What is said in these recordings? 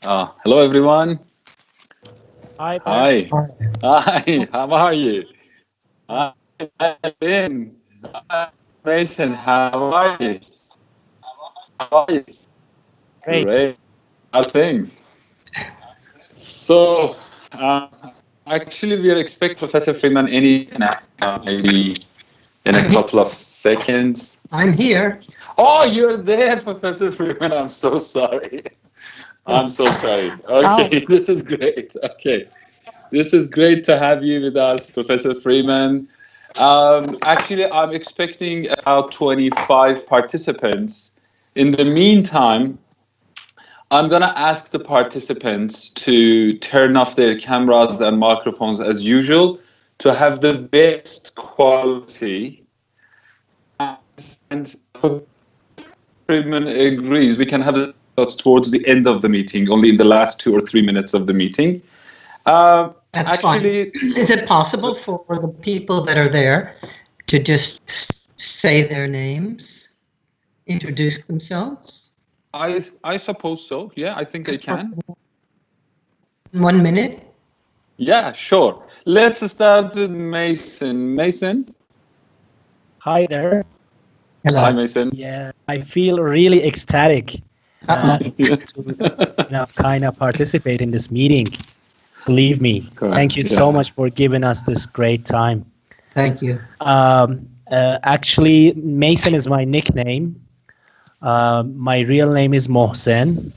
Hello, everyone. Hi there. Hi. Hi. How are you? Hi, Lynn. Hi, Mason. How are you? How are you? Great. Great. How are things? So, actually, we expect Professor Freeman any now, maybe in a I'm here. couple of seconds. I'm here. Oh, you're there, Professor Freeman. I'm so sorry. I'm so sorry. Oh, Okay, this is great. Okay. This is great to have you with us, Professor Freeman. Actually, I'm expecting about 25 participants. In the meantime, I'm going to ask the participants to turn off their cameras and microphones as usual to have the best quality. And Freeman agrees, we can have the thoughts towards the end of the meeting, only in the last 2 or 3 minutes of the meeting. That's fine. Actually, Is it possible for the people that are there to just say their names, introduce themselves? I suppose so. Yeah, I think they Just for can. 1 minute? Yeah, sure. Let's start with Mason. Mason. hi there. Hi, Hello. Mason. Yeah, I feel really ecstatic to kind of participate in this meeting. Believe me. Thank you so Yeah. much for giving us this great time. Thank you. Actually, Mason is my nickname. My real name is Mohsen.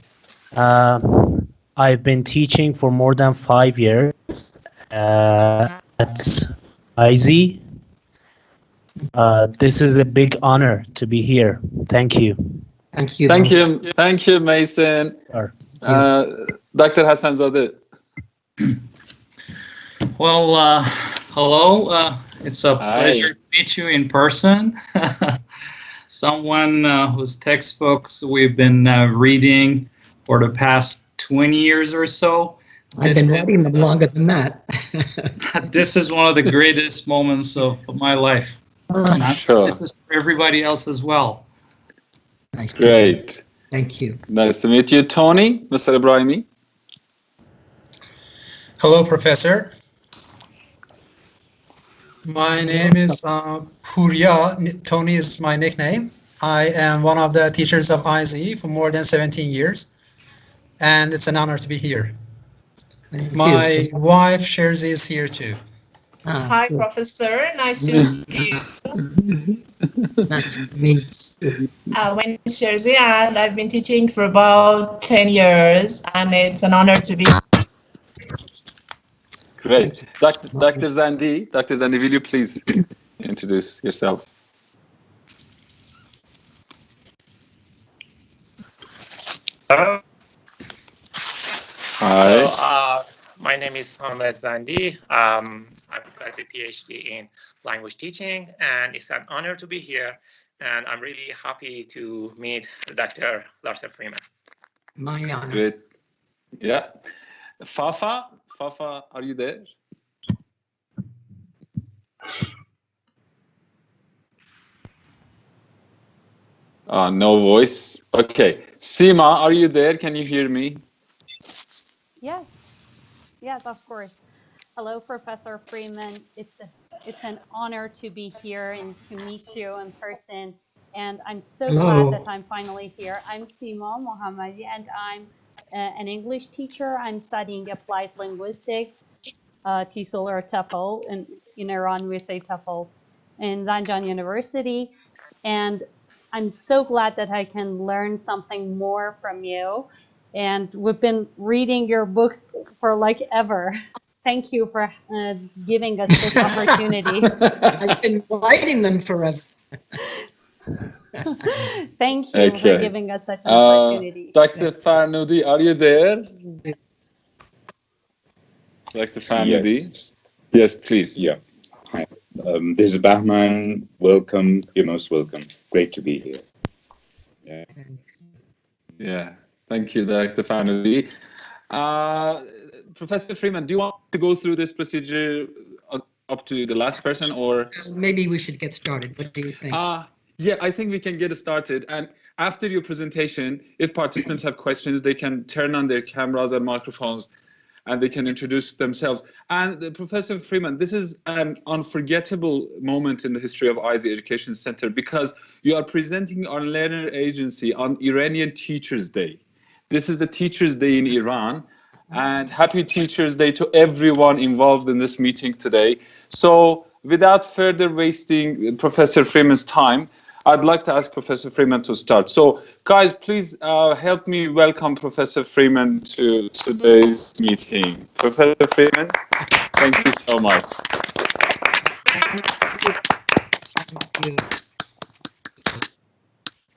Uh, I've been teaching for more than 5 years at IZ. This is a big honor to be here. Thank you. Thank you. Thank Mo. you. Thank you, Mason. Sure. Dr. Hassanzadeh. Well, hello. It's a Hi. pleasure to meet you in person. Someone whose textbooks we've been reading for the past 20 years or so. I've been writing them longer than that. This is one of the greatest moments of my life. And I'm sure Sure. this is for everybody else as well. Nice to meet you. Great. Thank you. Nice to meet you, Tony. Mr. Ibrahimi. Hello, Professor. My name is Purya. Tony is my nickname. I am one of the teachers of IZE for more than 17 years, and it's an honor to be here. Thank My you. wife, Sherzi, is here too. Hi, Good. Professor. Nice to see you. Nice to meet you. My name is Sherzi, and I've been teaching for about 10 years, and it's an honor to be. Great. Dr. Zandi. Dr. Zandi, will you please introduce yourself? Hello. Hi. My name is Ahmed Zandi. I've got a PhD in language teaching, and it's an honor to be here. And I'm really happy to meet Dr. Larsen Freeman. My honor. Great. Yeah. Fafa, are you there? No voice. Okay. Sima, are you there? Can you hear me? Yes, of course. Hello, Professor Freeman. It's an honor to be here and to meet you in person. And I'm so glad that I'm finally here. I'm Sima Mohammadi, and I'm an English teacher. I'm studying applied linguistics, TESOL or TEFL. In Iran, we say TEFL, in Zanjan University. And I'm so glad that I can learn something more from you. And we've been reading your books for like ever. Thank you for giving us this opportunity. I've been writing them forever. Thank you for giving us such an opportunity. Dr. Farnudi, are you there? Dr. Farnudi? Yes, please. Yeah. Hi. This is Bahman. Welcome. You're most welcome. Great to be here. Yeah. Thank you, Dr. Farnudi. Professor Freeman, do you want to go through this procedure up to the last person, or? Maybe we should get started. What do you think? Yeah, I think we can get started. And After your presentation, if participants have questions, they can turn on their cameras and microphones and they can introduce themselves. And Professor Freeman, this is an unforgettable moment in the history of ISE Education Center because you are presenting our learner agency on Iranian Teachers' Day. This is the Teachers' Day in Iran, and happy Teachers' Day to everyone involved in this meeting today. So without further wasting Professor Freeman's time, I'd like to ask Professor Freeman to start. So guys, please help me welcome Professor Freeman to today's meeting. Professor Freeman, thank you so much. Thank you.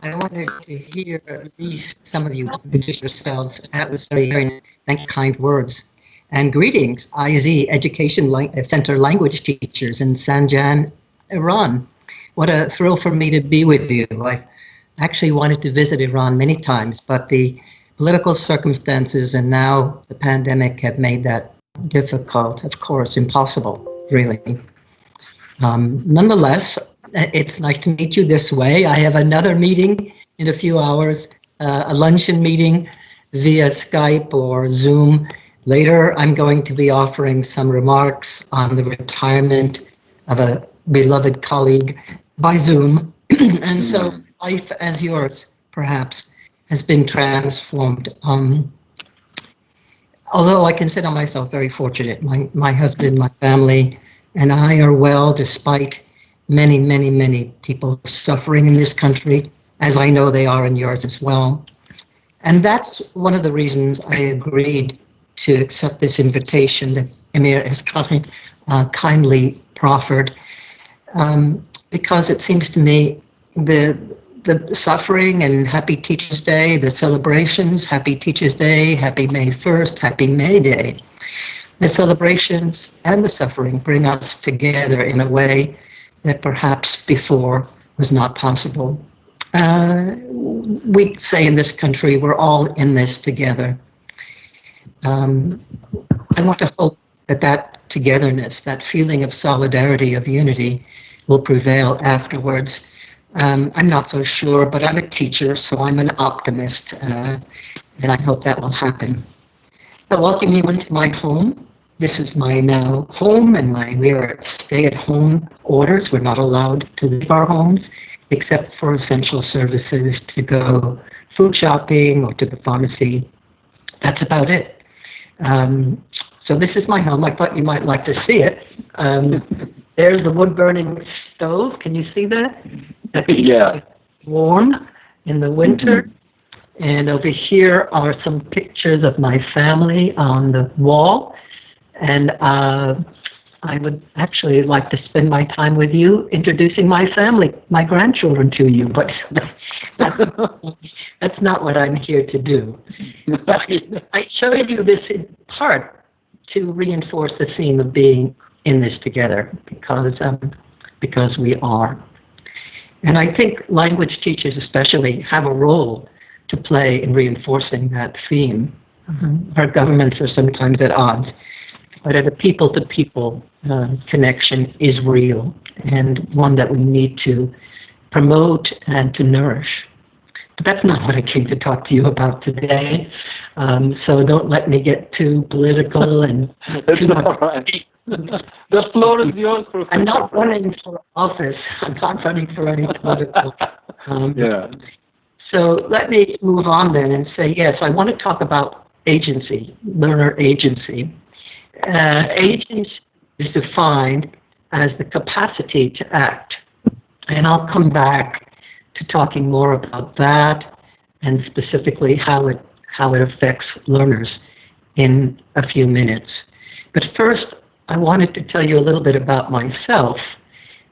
I wanted to hear at least some of you introduce yourselves. That was very nice. Thank you, kind words. And greetings, ISE Education Center language teachers in Zanjan, Iran. What a thrill for me to be with you. I actually wanted to visit Iran many times, but the political circumstances and now the pandemic have made that difficult, of course, impossible, really. Nonetheless, it's nice to meet you this way. I have another meeting in a few hours, a luncheon meeting via Skype or Zoom. Later, I'm going to be offering some remarks on the retirement of a beloved colleague by Zoom. And so life as yours, perhaps, has been transformed. Although I consider myself very fortunate, my husband, my family, and I are well despite many, many, many people suffering in this country, as I know they are in yours as well. And that's one of the reasons I agreed to accept this invitation that Emir has kindly proffered. Because it seems to me the suffering and Happy Teachers' Day, the celebrations, Happy Teachers' Day, Happy May 1st, Happy May Day, the celebrations and the suffering bring us together in a way that perhaps before was not possible. We say in this country, we're all in this together. I want to hope that togetherness, that feeling of solidarity, of unity, will prevail afterwards. I'm not so sure, but I'm a teacher, so I'm an optimist, and I hope that will happen. I welcome you into my home. This is my now home, and we are at stay-at-home orders. We're not allowed to leave our homes, except for essential services, to go food shopping or to the pharmacy. That's about it. So this is my home. I thought you might like to see it. There's the wood-burning stove. Can you see that? Yeah. Warm in the winter. And over here are some pictures of my family on the wall. And I would actually like to spend my time with you introducing my family, my grandchildren to you, but that's not what I'm here to do. But I showed you this in part to reinforce the theme of being in this together, because we are. And I think language teachers especially have a role to play in reinforcing that theme. Our governments are sometimes at odds, but a people-to-people connection is real and one that we need to promote and to nourish. But that's not what I came to talk to you about today. So don't let me get too political and that's all right. The floor is yours, Professor. I'm not running for office. I'm not running for any political. Yeah. So let me move on then and say, yes, I want to talk about agency, learner agency. Agency is defined as the capacity to act. And I'll come back to talking more about that and specifically how it affects learners in a few minutes. But first, I wanted to tell you a little bit about myself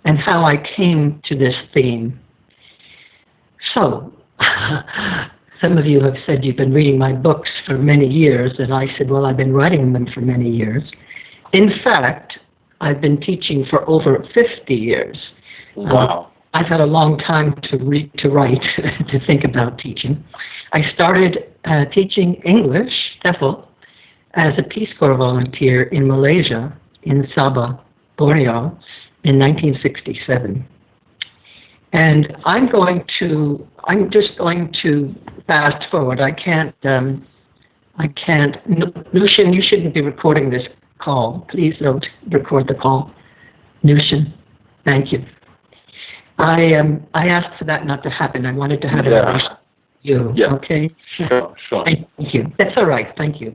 and how I came to this theme. So, some of you have said you've been reading my books for many years, and I said, well, I've been writing them for many years. In fact, I've been teaching for over 50 years. Wow. I've had a long time to read, to write, to think about teaching. I started teaching English, TEFL, as a Peace Corps volunteer in Malaysia, in Sabah, Borneo, in 1967. And I'm going to I'm just going to fast forward. I can't. Nushin, you shouldn't be recording this call. Please don't record the call. Nushin, thank you. I asked for that not to happen. I wanted to have it with you. Yeah. Okay. Sure. Thank you. That's all right. Thank you.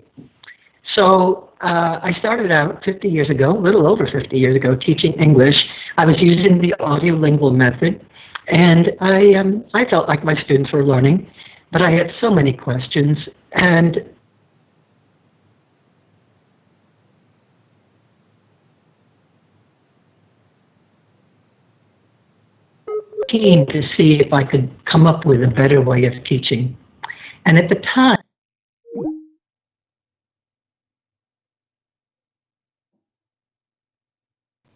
So I started out 50 years ago, a little over 50 years ago, teaching English. I was using the audiolingual method, and I felt like my students were learning, but I had so many questions, and keen to see if I could come up with a better way of teaching. And at the time,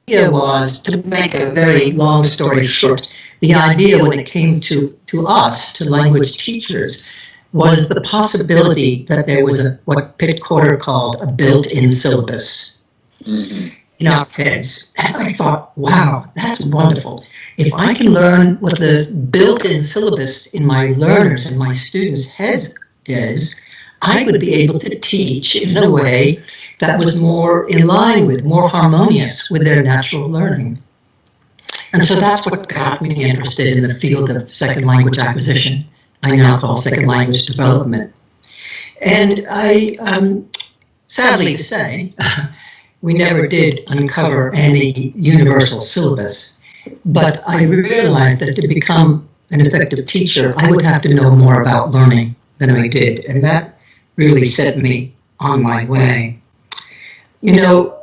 the idea was, to make a very long story short, the idea when it came to us, to language teachers, was the possibility that there was what Pitt Corder called a built-in syllabus in our heads. And I thought, wow, that's wonderful. If I can learn what the built-in syllabus in my learners and my students' heads is, I would be able to teach in a way that was more in line with, more harmonious with their natural learning. And so that's what got me interested in the field of second language acquisition, I now call second language development. And I, sadly to say, we never did uncover any universal syllabus. But I realized that to become an effective teacher, I would have to know more about learning than I did. And that really set me on my way. You know,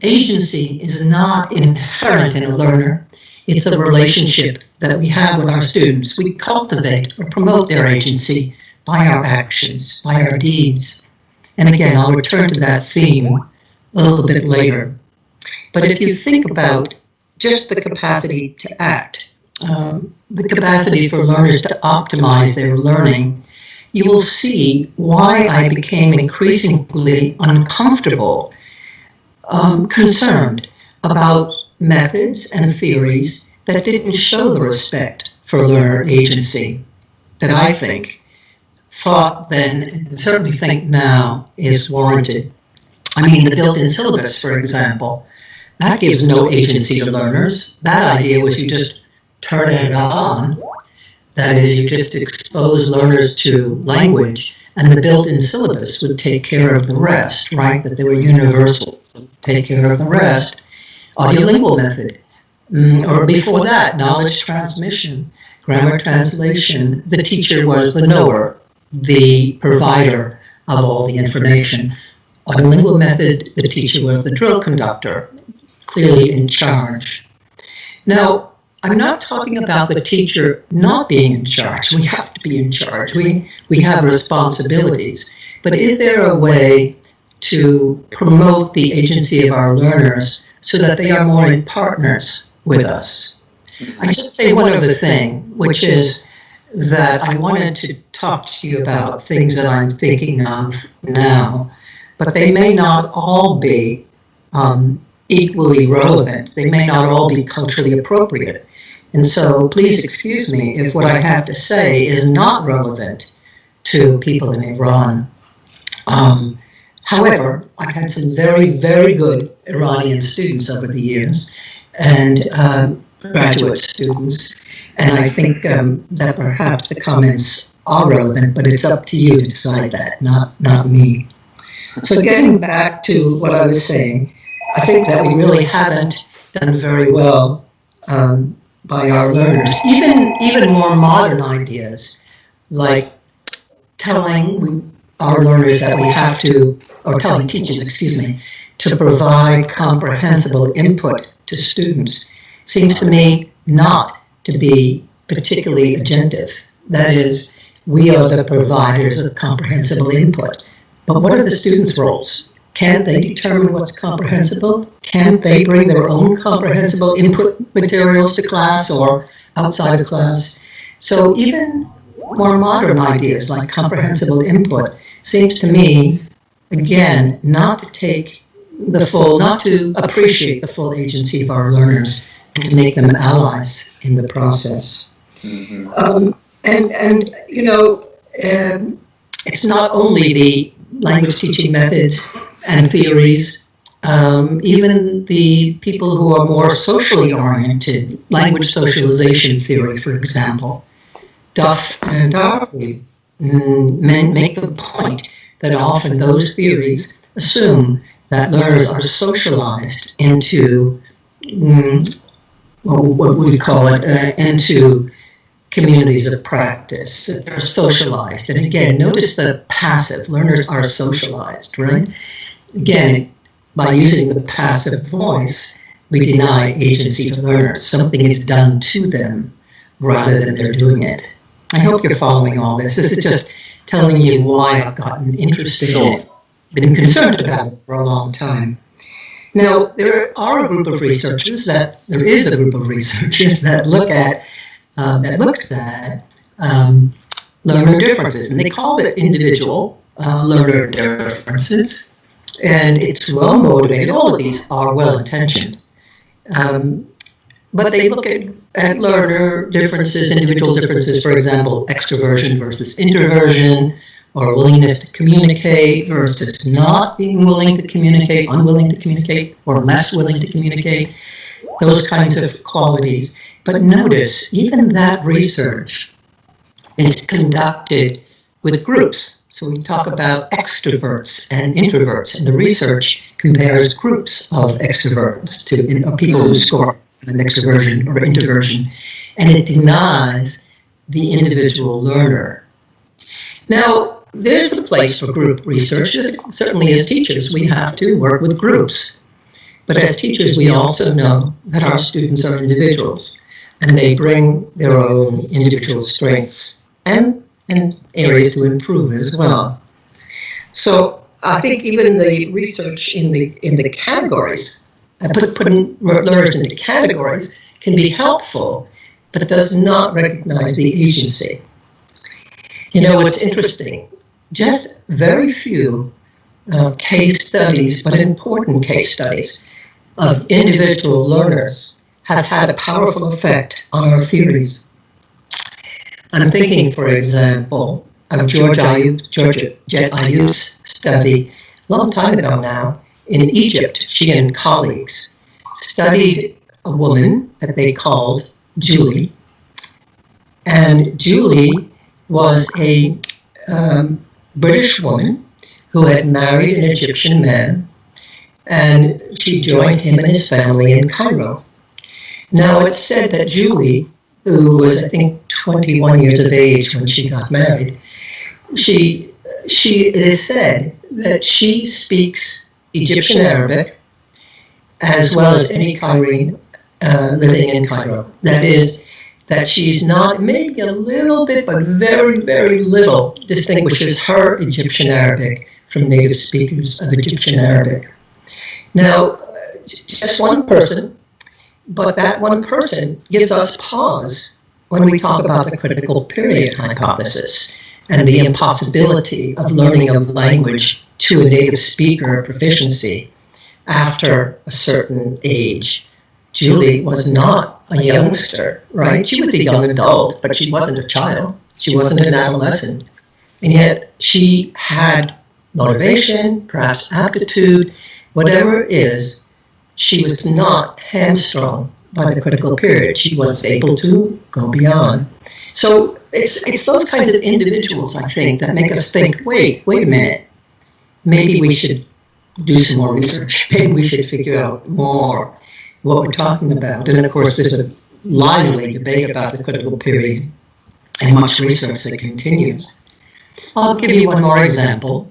agency is not inherent in a learner. It's a relationship that we have with our students. We cultivate or promote their agency by our actions, by our deeds. And again, I'll return to that theme a little bit later. But if you think about just the capacity to act, the capacity for learners to optimize their learning, you will see why I became increasingly uncomfortable, concerned about methods and theories that didn't show the respect for learner agency that I thought then, and certainly think now, is warranted. I mean, the built-in syllabus, for example, that gives no agency to learners. That idea was you just turn it on. That is, you just expose learners to language, and the built-in syllabus would take care of the rest, right? That they were universal, take care of the rest. Audiolingual method, or before that, knowledge transmission, grammar translation. The teacher was the knower, the provider of all the information. Audiolingual method, the teacher was the drill conductor, clearly in charge. Now, I'm not talking about the teacher not being in charge. We have to be in charge. We have responsibilities. But is there a way to promote the agency of our learners so that they are more in partners with us? I should say one other thing, which is that I wanted to talk to you about things that I'm thinking of now, but they may not all be equally relevant. They may not all be culturally appropriate. And so please excuse me if what I have to say is not relevant to people in Iran. However, I've had some very, very good Iranian students over the years, and graduate students, and I think that perhaps the comments are relevant, but it's up to you to decide that, not me. So getting back to what I was saying, I think that we really haven't done very well by our learners. Even more modern ideas, like telling our learners that we have to, or telling teachers, excuse me, to provide comprehensible input to students, seems to me not to be particularly agentive. That is, we are the providers of comprehensible input. But what are the students' roles? Can't they determine what's comprehensible? Can't they bring their own comprehensible input materials to class or outside of class? So even more modern ideas like comprehensible input seems to me, again, not to appreciate the full agency of our learners and to make them allies in the process. Mm-hmm. And you know, it's not only the language teaching methods and theories. Even the people who are more socially oriented, language socialization theory, for example, Duff and Darby make the point that often those theories assume that learners are socialized into, what would we call it, into communities of practice. They're socialized. And again, notice the passive. Learners are socialized, right? Again, by using the passive voice, we deny agency to learners. Something is done to them rather than they're doing it. I hope you're following all this. This is just telling you why I've gotten interested in it, been concerned about it for a long time. Now, there is a group of researchers that looks at learner differences, and they call it individual learner differences. And it's well motivated. All of these are well intentioned. But they look at learner differences, individual differences, for example, extroversion versus introversion, or willingness to communicate versus not being willing to communicate, unwilling to communicate, or less willing to communicate, those kinds of qualities. But notice, even that research is conducted with groups. So we talk about extroverts and introverts, and the research compares groups of extroverts to people who score an extroversion or introversion, and it denies the individual learner. Now, there's a place for group research. Certainly as teachers, we have to work with groups. But as teachers, we also know that our students are individuals, and they bring their own individual strengths and areas to improve as well. So I think even the research in the categories, putting learners into categories, can be helpful, but it does not recognize the agency. You know, it's interesting. Just very few case studies, but important case studies of individual learners have had a powerful effect on our theories. I'm thinking, for example, of George Ayub's study a long time ago now in Egypt. She and colleagues studied a woman that they called Julie. And Julie was a British woman who had married an Egyptian man, and she joined him and his family in Cairo. Now, it's said that Julie, who was, I think, 21 years of age when she got married, it is said that she speaks Egyptian Arabic as well as any Cairene living in Cairo. That is, that she's not, maybe a little bit, but very, very little distinguishes her Egyptian Arabic from native speakers of Egyptian Arabic. Now, just one person, but that one person gives us pause when we talk about the critical period hypothesis and the impossibility of learning a language to a native speaker proficiency after a certain age. Julie was not a youngster, right? She was a young adult, but she wasn't a child. She wasn't an adolescent. And yet she had motivation, perhaps aptitude, whatever it is. She was not hamstrung by the critical period. She was able to go beyond. So it's those kinds of individuals, I think, that make us think, wait a minute, maybe we should do some more research. Maybe we should figure out more what we're talking about. And of course, there's a lively debate about the critical period and much research that continues. I'll give you one more example.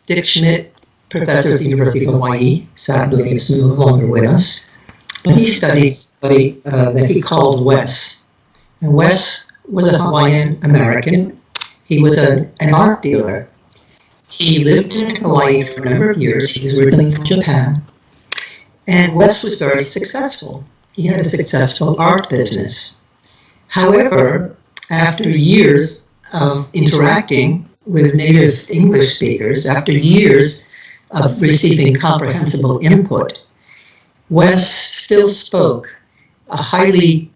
Dick Schmidt, professor at the University of Hawaii, sadly is no longer with us, but he studied somebody that he called Wes. And Wes was a Hawaiian American. He was an art dealer. He lived in Hawaii for a number of years. He was originally from Japan. And Wes was very successful. He had a successful art business. However, after years of interacting with native English speakers, after years of receiving comprehensible input, Wes still spoke a highly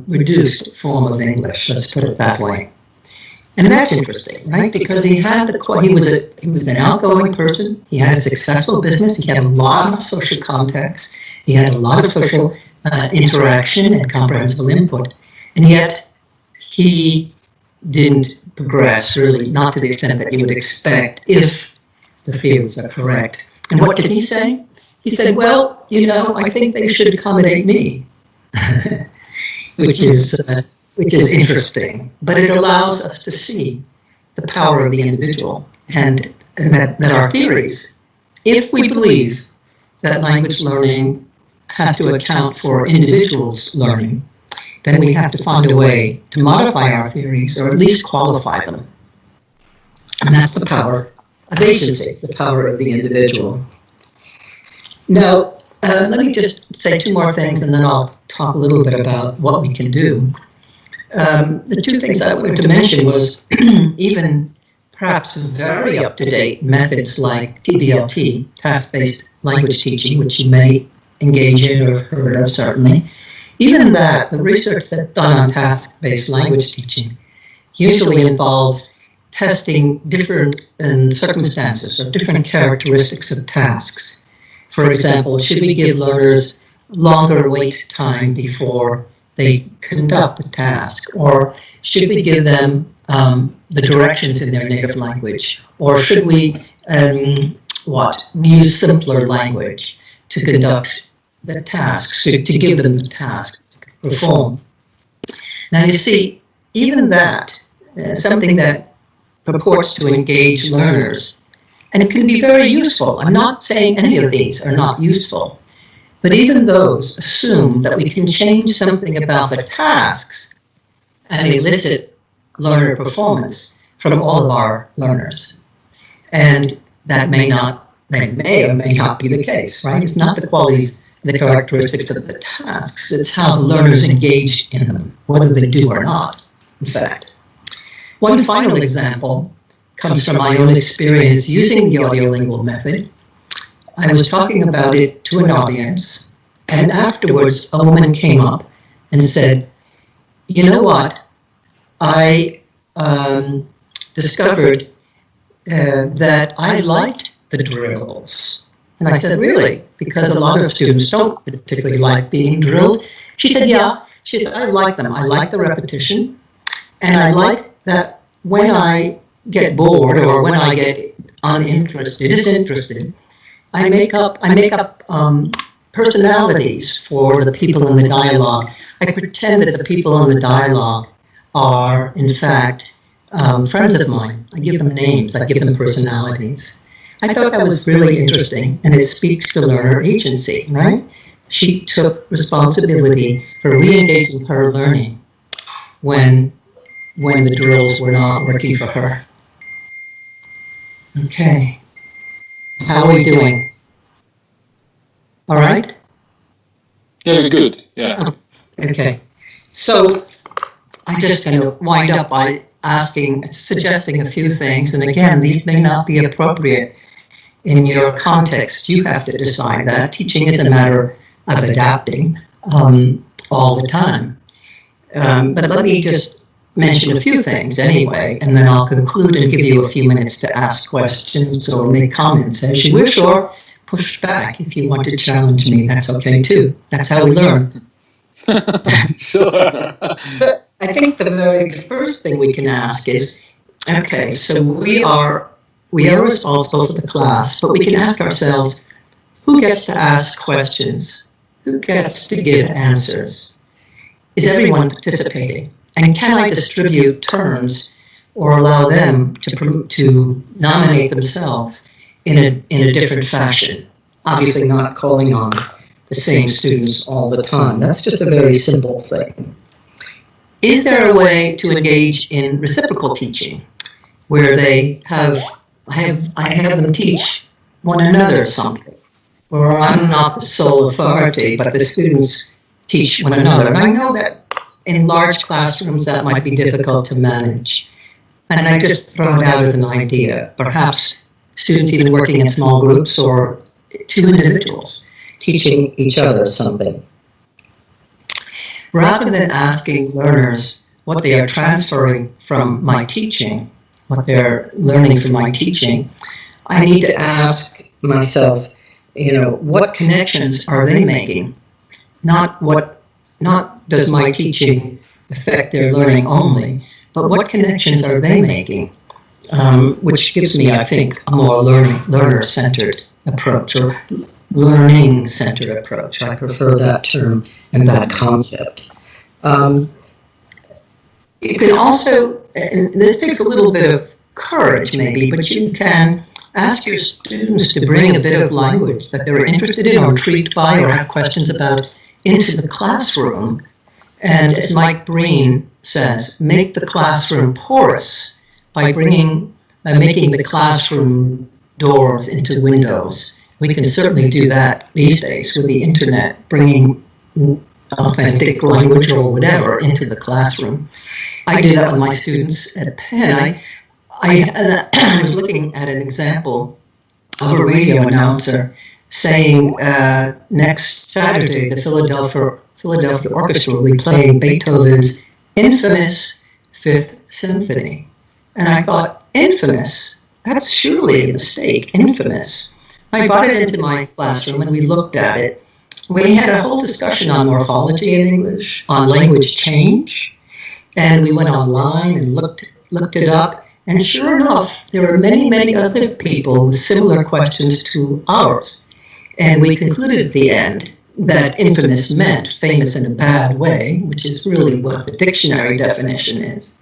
reduced form of English, let's put it that way. And that's interesting, right? Because he was an outgoing person. He had a successful business. He had a lot of social contacts. He had a lot of social interaction and comprehensible input. And yet he didn't progress, really, not to the extent that you would expect if the theories are correct. And what did he say? He said, well, I think they should accommodate me, which is interesting. But it allows us to see the power of the individual and that our theories, if we believe that language learning has to account for individuals' learning, then we have to find a way to modify our theories or at least qualify them. And that's the power of agency, the power of the individual. Now, let me just say two more things and then I'll talk a little bit about what we can do. The two things I wanted to mention was even perhaps very up-to-date methods like TBLT, task-based language teaching, which you may engage in or have heard of certainly. Even that, the research that's done on task-based language teaching usually involves testing different circumstances or different characteristics of tasks. For example, should we give learners longer wait time before they conduct the task? Or should we give them the directions in their native language? Or should we use simpler language to conduct the tasks, to give them the task to perform? Now you see, even that, something that purports to engage learners, and it can be very useful. I'm not saying any of these are not useful, but even those assume that we can change something about the tasks and elicit learner performance from all of our learners. And that may or may not be the case, right? It's not the qualities, the characteristics of the tasks, it's how the learners engage in them, whether they do or not, in fact. One final example comes from my own experience using the audiolingual method. I was talking about it to an audience, and afterwards a woman came up and said, you know what, I discovered that I liked the drills. And I said, really? Because a lot of students don't particularly like being drilled. She said, yeah. She said, I like them. I like the repetition. And I like that when I get bored or when I get disinterested, I make up personalities for the people in the dialogue. I pretend that the people in the dialogue are, in fact, friends of mine. I give them names. I give them personalities. I thought that was really interesting, and it speaks to learner agency, right? She took responsibility for re-engaging her learning when the drills were not working for her. Okay. How are we doing? All right? Yeah, good. Yeah. Okay. So I'm just going to wind up by suggesting a few things. And again, these may not be appropriate in your context. You have to decide that. Teaching is a matter of adapting all the time. But let me just mention a few things anyway, and then I'll conclude and give you a few minutes to ask questions or make comments as you wish, or push back if you want to challenge me. That's okay too. That's how we learn. Sure. But I think the very first thing we can ask is, okay, so we are responsible for the class, but we can ask ourselves, who gets to ask questions? Who gets to give answers? Is everyone participating? And can I distribute turns or allow them to nominate themselves in a different fashion? Obviously not calling on the same students all the time. That's just a very simple thing. Is there a way to engage in reciprocal teaching where I have them teach one another something, where I'm not the sole authority, but the students teach one another? And I know that in large classrooms that might be difficult to manage. And I just throw it out as an idea. Perhaps students even working in small groups or two individuals teaching each other something. rather than asking learners what they are transferring from my teaching, what they're learning from my teaching, I need to ask myself, what connections are they making? Not does my teaching affect their learning only, but what connections are they making? Which gives me, I think, a more learner-centered approach, or learning-centered approach. I prefer that term and that concept. You can also, and this takes a little bit of courage maybe, but you can ask your students to bring a bit of language that they're interested in or intrigued by or have questions about into the classroom. And as Mike Breen says, make the classroom porous by making the classroom doors into windows. We can certainly do that these days with the internet, bringing authentic language or whatever into the classroom. I do that with my students at Penn. I was looking at an example of a radio announcer saying next Saturday the Philadelphia Orchestra will be playing Beethoven's infamous Fifth Symphony. And I thought, infamous? That's surely a mistake, infamous. I brought it into my classroom and we looked at it. We had a whole discussion on morphology in English, on language change, and we went online and looked it up. And sure enough, there were many, many other people with similar questions to ours. And we concluded at the end that infamous meant famous in a bad way, which is really what the dictionary definition is,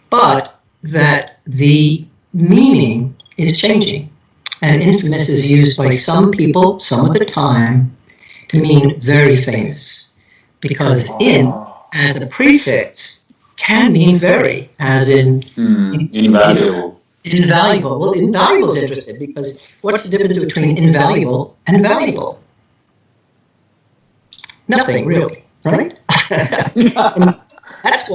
but that the meaning is changing. And infamous is used by some people, some of the time, to mean very famous. Because in, as a prefix, can mean very, as in invaluable. Invaluable. Well, invaluable is interesting because what's the difference between invaluable and valuable? Nothing, really, right? That's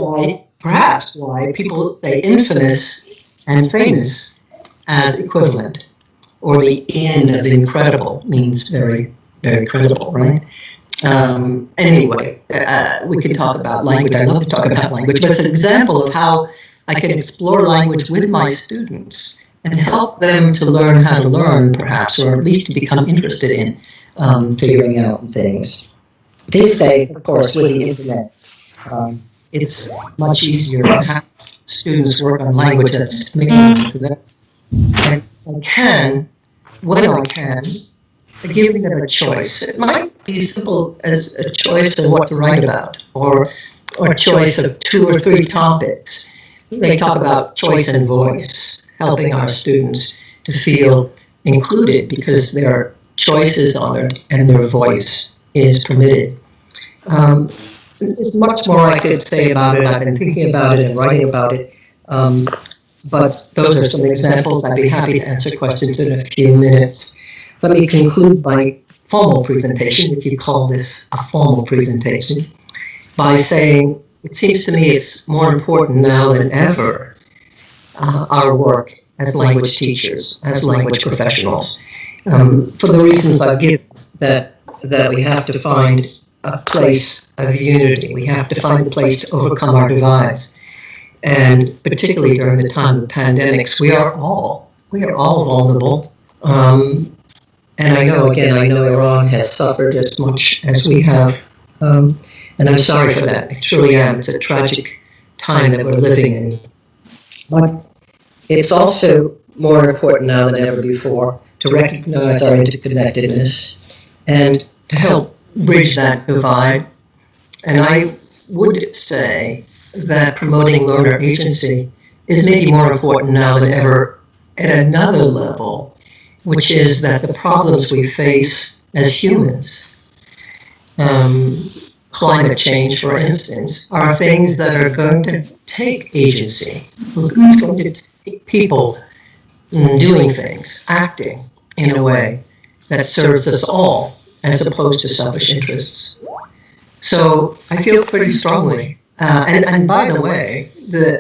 perhaps why people say infamous and famous as equivalent, or the in of incredible means very, very credible, right? Anyway, we can talk about language. I love to talk about language, but it's an example of how I can explore language with my students and help them to learn how to learn, perhaps, or at least to become interested in figuring out things. These days, of course, with the internet, it's much easier to have students work on language that's meaningful to them. And I can, when I can, giving them a choice. It might be simple as a choice of what to write about, or a choice of 2 or 3 topics. They talk about choice and voice, helping our students to feel included because their choices are and their voice is permitted. There's much more I could say about it. I've been thinking about it and writing about it. But those are some examples. I'd be happy to answer questions in a few minutes. Let me conclude my formal presentation, if you call this a formal presentation, by saying it seems to me it's more important now than ever, our work as language teachers, as language professionals, for the reasons I've given, that we have to find a place of unity. We have to find a place to overcome our divides. And particularly during the time of pandemics, we are all vulnerable. And I know Iran has suffered as much as we have. And I'm sorry for that. I truly am. It's a tragic time that we're living in. But it's also more important now than ever before to recognize our interconnectedness and to help bridge that divide. And I would say that promoting learner agency is maybe more important now than ever at another level, which is that the problems we face as humans, climate change, for instance, are things that are going to take agency. It's going to take people doing things, acting in a way that serves us all, as opposed to selfish interests. So I feel pretty strongly. And by the way,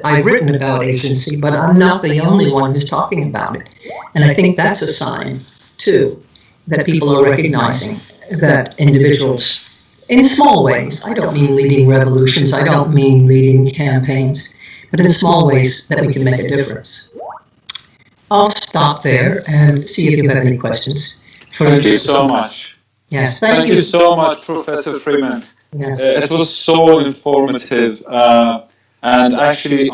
I've written about agency, but I'm not the only one who's talking about it. And I think that's a sign, too, that people are recognizing that individuals in small ways. I don't mean leading revolutions. I don't mean leading campaigns, but in small ways that we can make a difference. I'll stop there and see if you have any questions. Thank you so much. Yes, thank you so much, Professor Freeman. Yes. It was so informative, and actually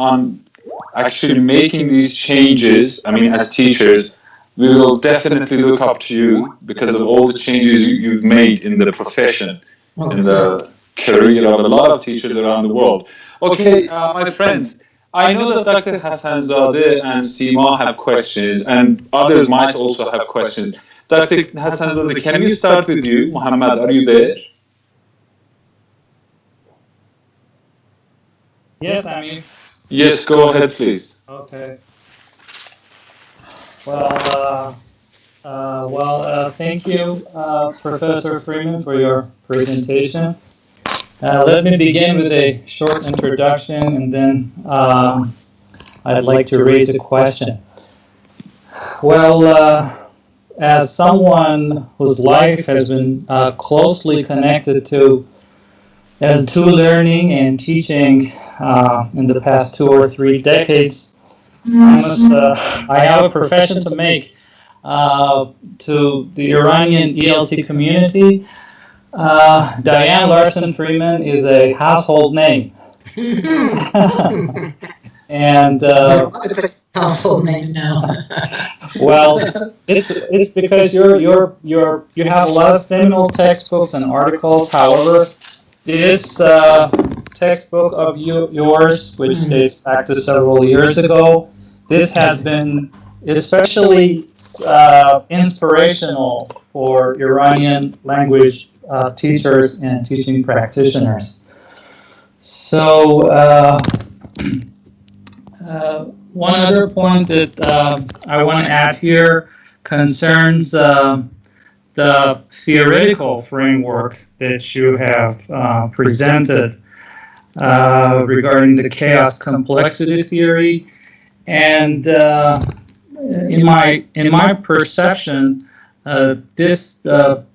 making these changes. I mean, as teachers, we will definitely look up to you because of all the changes you've made in the profession, in the career of a lot of teachers around the world. Okay, my friends, I know that Dr. Hassanzadeh and Seema have questions, and others might also have questions. Dr. Hassanzadeh, can we start with you? Muhammad, are you there? Yes, Amir. Yes, go ahead, please. Okay. Well, thank you, Professor Freeman, for your presentation. Let me begin with a short introduction, and then I'd like to raise a question. Well, as someone whose life has been closely connected to learning and teaching in the past 2 or 3 decades, I have a profession to make to the Iranian ELT community. Dianne Larsen Freeman is a household name. And household names now. Well, it's because you have a lot of seminal textbooks and articles. However, this textbook of yours, which dates back to several years ago, this has been especially inspirational for Iranian language teachers and teaching practitioners. So one other point that I want to add here concerns the theoretical framework that you have presented regarding the chaos complexity theory. And in my perception, this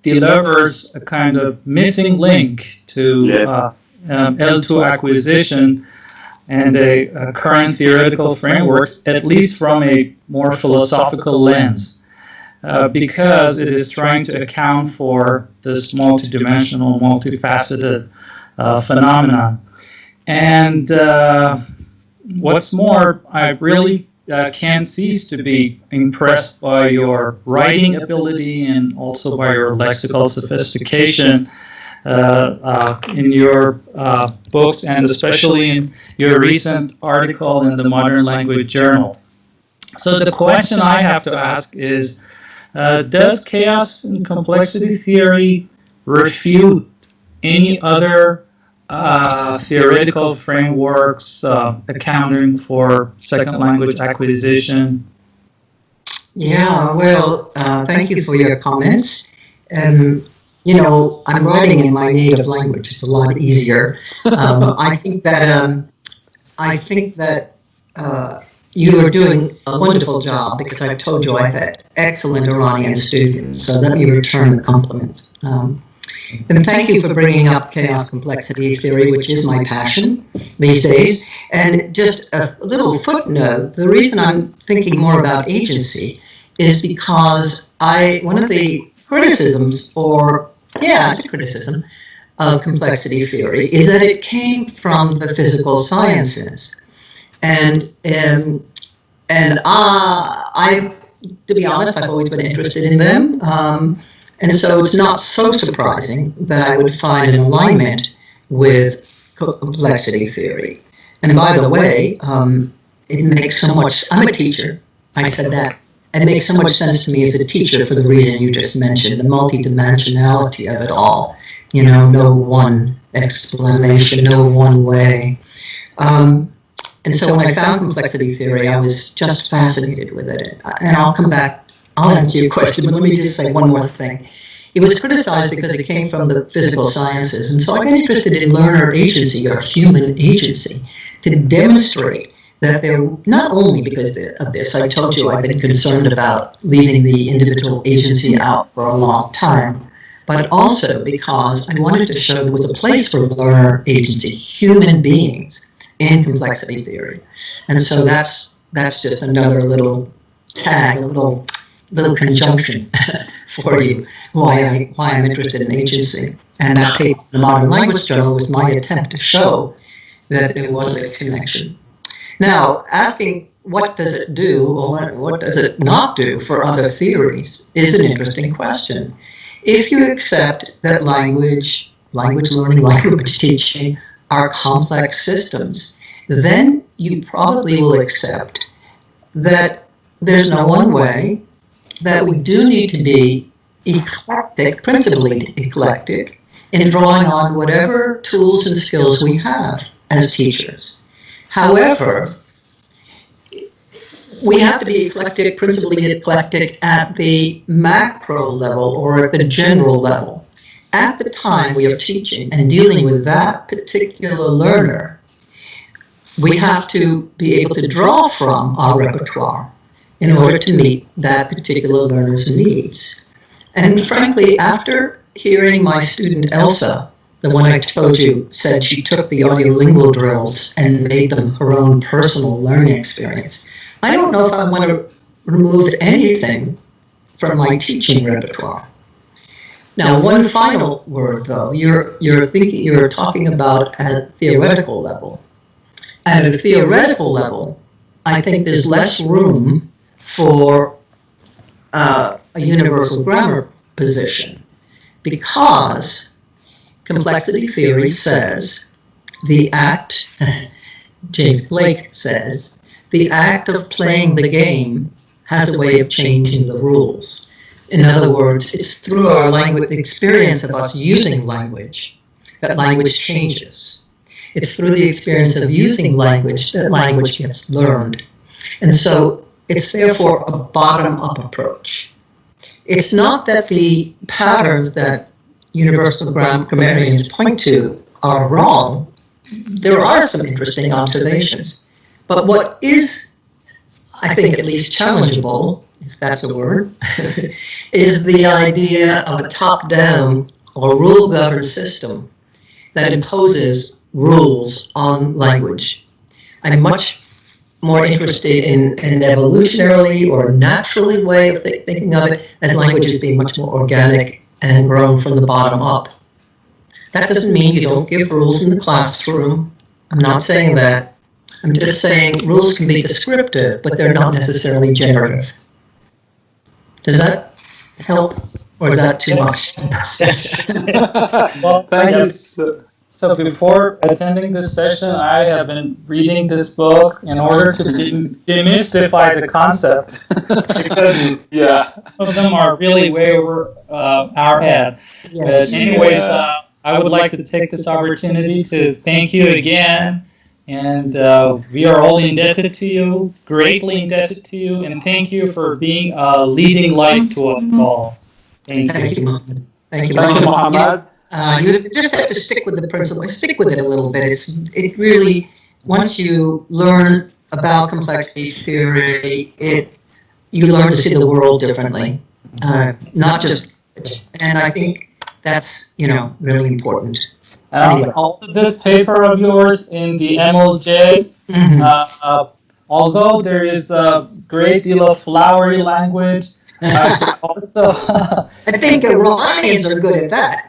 delivers a kind of missing link to L2 acquisition and a current theoretical frameworks, at least from a more philosophical lens, because it is trying to account for this multidimensional, multifaceted phenomena. And what's more, I really can't cease to be impressed by your writing ability and also by your lexical sophistication in your books, and especially in your recent article in the Modern Language Journal. So the question I have to ask is, does chaos and complexity theory refute any other theoretical frameworks accounting for second language acquisition? Yeah, well, thank you for your comments. You know, I'm writing in my native language. It's a lot easier. I think that you are doing a wonderful job, because I've told you I've had excellent Iranian students. So let me return the compliment. And thank you for bringing up chaos complexity theory, which is my passion these days. And just a little footnote, the reason I'm thinking more about agency is because one of the criticisms, it's a criticism of complexity theory, is that it came from the physical sciences. And I, to be honest, I've always been interested in them. And so it's not so surprising that I would find an alignment with complexity theory. And by the way, it makes so much, I'm a teacher, I said that. It makes so much sense to me as a teacher for the reason you just mentioned, the multidimensionality of it all. You know, no one explanation, no one way. And so when I found complexity theory, I was just fascinated with it. And I'll come back. I'll answer your question, but let me just say one more thing. It was criticized because it came from the physical sciences, and so I got interested in learner agency, or human agency, to demonstrate that there, not only because of this, I told you I've been concerned about leaving the individual agency out for a long time, but also because I wanted to show there was a place for learner agency, human beings, in complexity theory. And so that's just another little tag, a little conjunction for you, why I'm interested in agency. And that paper in the Modern Language Journal was my attempt to show that there was a connection. Now, asking what does it do or what does it not do for other theories is an interesting question. If you accept that language learning, language teaching are complex systems, then you probably will accept that there's no one way, that we do need to be eclectic, principally eclectic, in drawing on whatever tools and skills we have as teachers. However, we have to be eclectic, principally eclectic at the macro level or at the general level. At the time we are teaching and dealing with that particular learner, we have to be able to draw from our repertoire in order to meet that particular learner's needs. And frankly, after hearing my student Elsa, the one I told you said she took the audiolingual drills and made them her own personal learning experience, I don't know if I want to remove anything from my teaching repertoire. Now, one final word, though. You're talking about at a theoretical level. At a theoretical level, I think there's less room for a universal grammar position, because complexity theory says the act, James Blake says, the act of playing the game has a way of changing the rules. In other words, it's through our language, the experience of us using language, that language changes. It's through the experience of using language that language gets learned. And so it's therefore a bottom-up approach. It's not that the patterns that universal grammarians point to are wrong. There are some interesting observations. But what is, I think, at least challengeable, if that's a word, is the idea of a top-down or rule-governed system that imposes rules on language. I'm much more interested in an evolutionarily or naturally way of thinking of it, as language as being much more organic and grown from the bottom up. That doesn't mean you don't give rules in the classroom. I'm not saying that. I'm just saying rules can be descriptive, but they're not necessarily generative. Does that help, or is that too much? Well, thank you. So before attending this session, I have been reading this book in order to demystify the concept, because some of them are really way over our head. Yes. But anyways, I would like to take this opportunity to thank you again, and we are all indebted to you, greatly indebted to you, and thank you for being a leading light to us all. Thank you. Mohammed. Thank you, Mohammed. You just have to stick with the principle, stick with it a little bit. It really, once you learn about complexity theory, you learn to see the world differently, not just, and I think that's, really important. Anyway. Also, this paper of yours in the MLJ, although there is a great deal of flowery language, also, I think Iranians are good at that.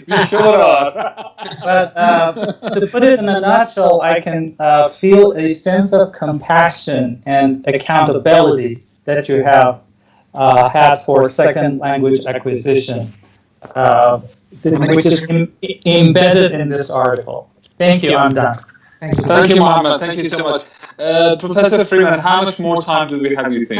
we sure are. But to put it in a nutshell, I can feel a sense of compassion and accountability that you have had for second language acquisition, which is embedded in this article. Thank you. I'm done. Thank you, Mohammed. Thank you so much. Professor Freeman, how much more time do we have, you think?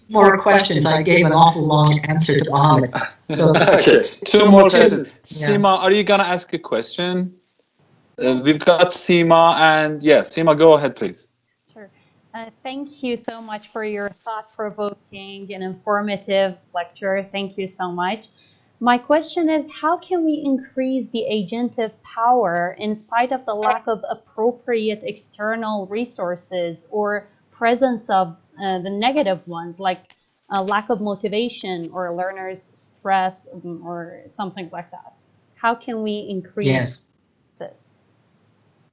More questions. I gave an awful long answer to Mohammed. So okay, two more questions. Seema, are you going to ask a question? We've got Seema, and Seema, go ahead, please. Sure. Thank you so much for your thought-provoking and informative lecture. Thank you so much. My question is, how can we increase the agentive power in spite of the lack of appropriate external resources or presence of the negative ones, like lack of motivation or learners' stress or something like that? How can we increase this?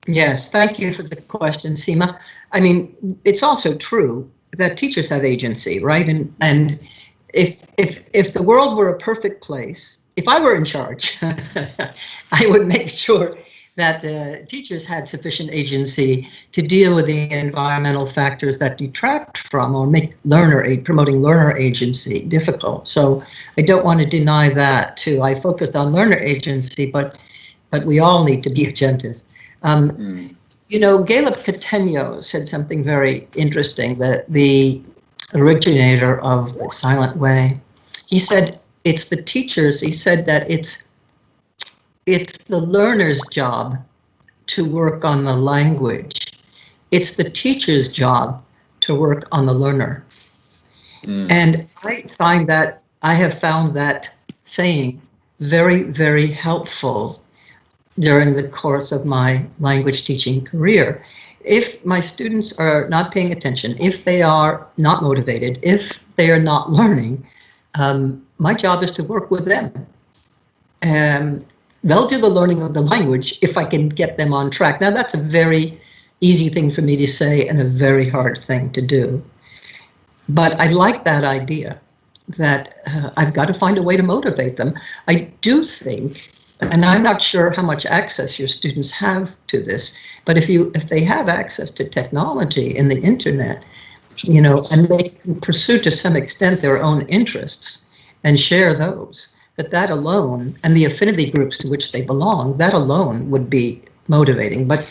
Yes, thank you for the question, Seema. I mean, it's also true that teachers have agency, right? And if the world were a perfect place, if I were in charge, I would make sure that teachers had sufficient agency to deal with the environmental factors that detract from or make promoting learner agency difficult. So I don't want to deny that too. I focused on learner agency, but we all need to be attentive. You know, Caleb Cateno said something very interesting, the originator of the Silent Way. He said it's the teachers, he said that it's the learner's job to work on the language. It's the teacher's job to work on the learner. And I have found that saying very, very helpful during the course of my language teaching career. If my students are not paying attention, if they are not motivated, if they are not learning, my job is to work with them. They'll do the learning of the language if I can get them on track. Now, that's a very easy thing for me to say and a very hard thing to do. But I like that idea that I've got to find a way to motivate them. I do think, and I'm not sure how much access your students have to this, but if they have access to technology and the internet, you know, and they can pursue to some extent their own interests and share those, that alone, and the affinity groups to which they belong, that alone would be motivating. But,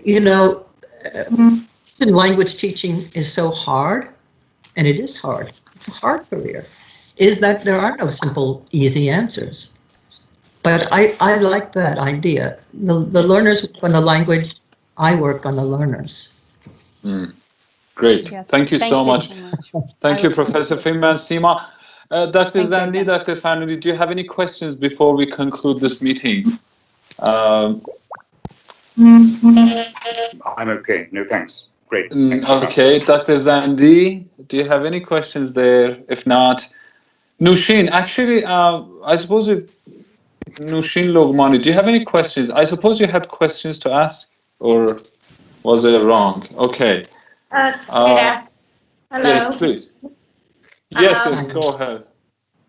you know, language teaching is so hard, and it is hard. It's a hard career, is that there are no simple, easy answers. But I like that idea. The learners work on the language, I work on the learners. Great. Yes. Thank you so much. Thank you, I Professor Freeman. Seema, Dr. Zandi, Dr. Farnudi, do you have any questions before we conclude this meeting? I'm okay. No, thanks. Great. Okay, Dr. Zandi, do you have any questions there? If not, Nushin, actually, I suppose Nushin Logmani, do you have any questions? I suppose you had questions to ask, or was it wrong? Okay. Yeah. Hello. Yes, please. Yes, go ahead.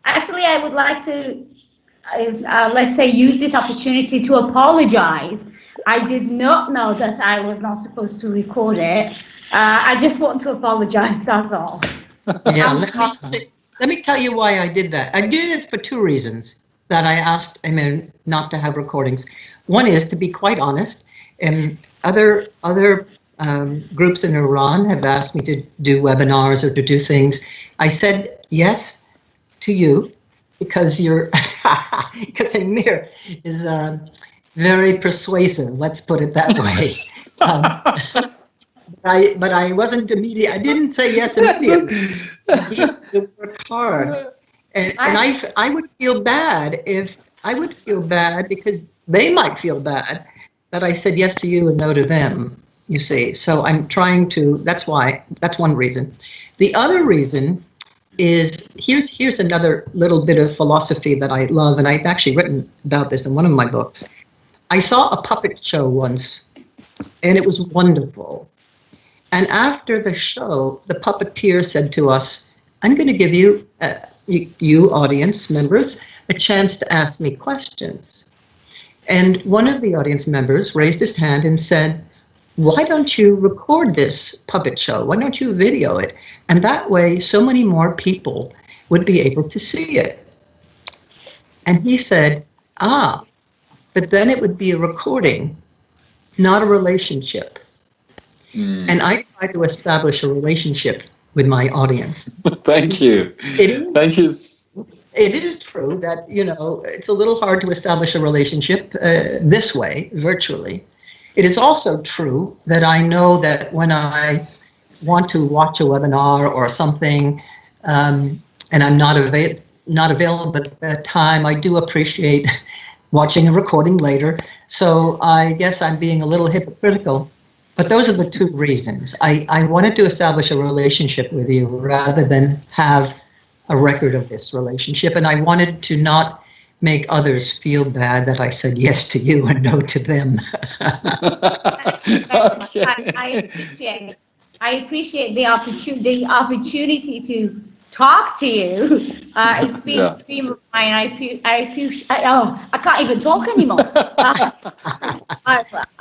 Actually, I would like to, let's say, use this opportunity to apologize. I did not know that I was not supposed to record it. I just want to apologize, that's all. Yeah, let me tell you why I did that. I did it for two reasons that I asked not to have recordings. One is, to be quite honest, and other groups in Iran have asked me to do webinars or to do things. I said yes to you because because Amir is very persuasive, let's put it that way. But I wasn't immediate. I didn't say yes immediately. You work hard. And I would feel bad because they might feel bad that I said yes to you and no to them, you see. So I'm trying to, that's one reason. The other reason is, here's another little bit of philosophy that I love, and I've actually written about this in one of my books. I saw a puppet show once, and it was wonderful. And after the show, the puppeteer said to us, I'm going to give you, you audience members, a chance to ask me questions. And one of the audience members raised his hand and said, why don't you record this puppet show? Why don't you video it? And that way, so many more people would be able to see it. And he said, but then it would be a recording, not a relationship. And I try to establish a relationship with my audience. Thank you. Thank you. It is true that, you know, it's a little hard to establish a relationship this way, virtually. It is also true that I know that when I want to watch a webinar or something, and I'm not available at that time, I do appreciate watching a recording later. So I guess I'm being a little hypocritical. But those are the two reasons. I wanted to establish a relationship with you rather than have a record of this relationship. And I wanted to not make others feel bad that I said yes to you and no to them. Okay. I appreciate the opportunity to talk to you. It's been a dream of mine. I can't even talk anymore.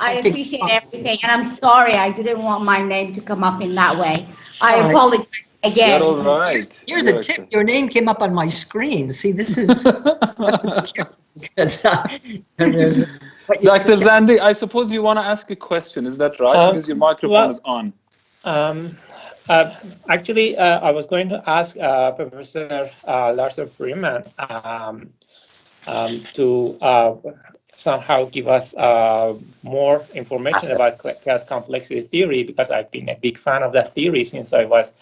I appreciate everything, and I'm sorry I didn't want my name to come up in that way. I apologize again. You're all right. Here's a tip. Your name came up on my screen. See, this is because there's. Dr. Zandi, I suppose you want to ask a question. Is that right? Because your microphone is on. Actually, I was going to ask Professor Larsen Freeman to somehow give us more information about chaos complexity theory, because I've been a big fan of that theory since I was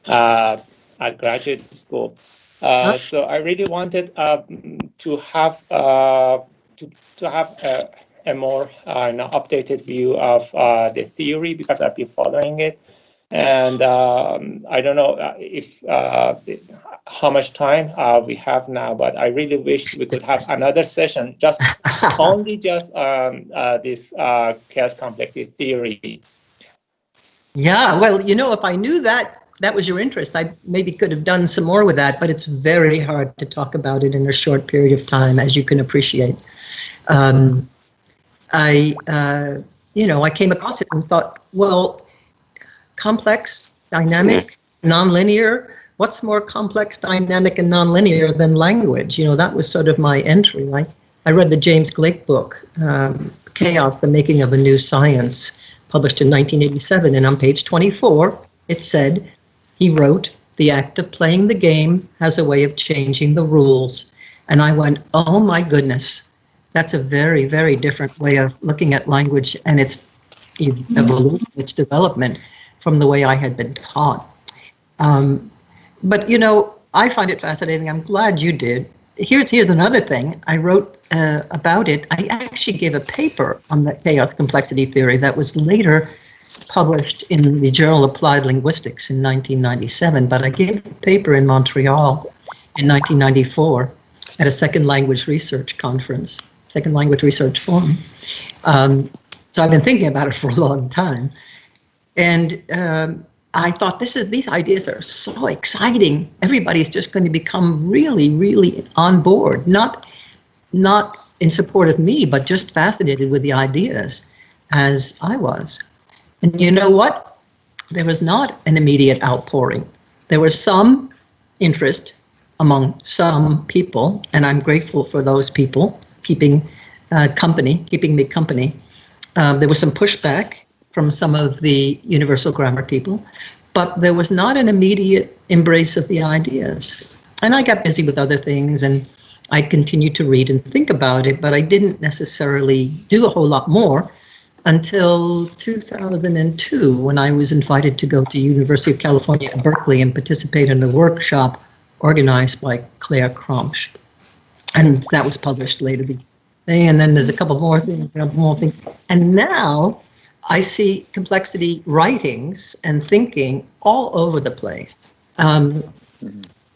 at graduate school. So I really wanted to have a more updated view of the theory, because I've been following it. And I don't know if how much time we have now, but I really wish we could have another session just on this chaos complexity theory. Yeah, well, if I knew that was your interest, I maybe could have done some more with that, but it's very hard to talk about it in a short period of time, as you can appreciate. I came across it and thought, well, complex, dynamic, nonlinear. What's more complex, dynamic, and nonlinear than language? That was sort of my entry. I read the James Blake book, Chaos, The Making of a New Science, published in 1987. And on page 24, it said, he wrote, "The act of playing the game has a way of changing the rules." And I went, oh my goodness, that's a very, very different way of looking at language and its evolution, its development, from the way I had been taught. But I find it fascinating. I'm glad you did. Here's another thing. I wrote about it. I actually gave a paper on the chaos complexity theory that was later published in the Journal of Applied Linguistics in 1997. But I gave the paper in Montreal in 1994 at a second language research conference, second language research forum. So I've been thinking about it for a long time. And I thought these ideas are so exciting. Everybody's just going to become really, really on board, not in support of me, but just fascinated with the ideas as I was. And you know what? There was not an immediate outpouring. There was some interest among some people, and I'm grateful for those people keeping me company. There was some pushback from some of the universal grammar people, but there was not an immediate embrace of the ideas. And I got busy with other things, and I continued to read and think about it, but I didn't necessarily do a whole lot more until 2002, when I was invited to go to University of California at Berkeley and participate in a workshop organized by Claire Kromsch. And that was published later. And then there's a couple more things. And now I see complexity writings and thinking all over the place. And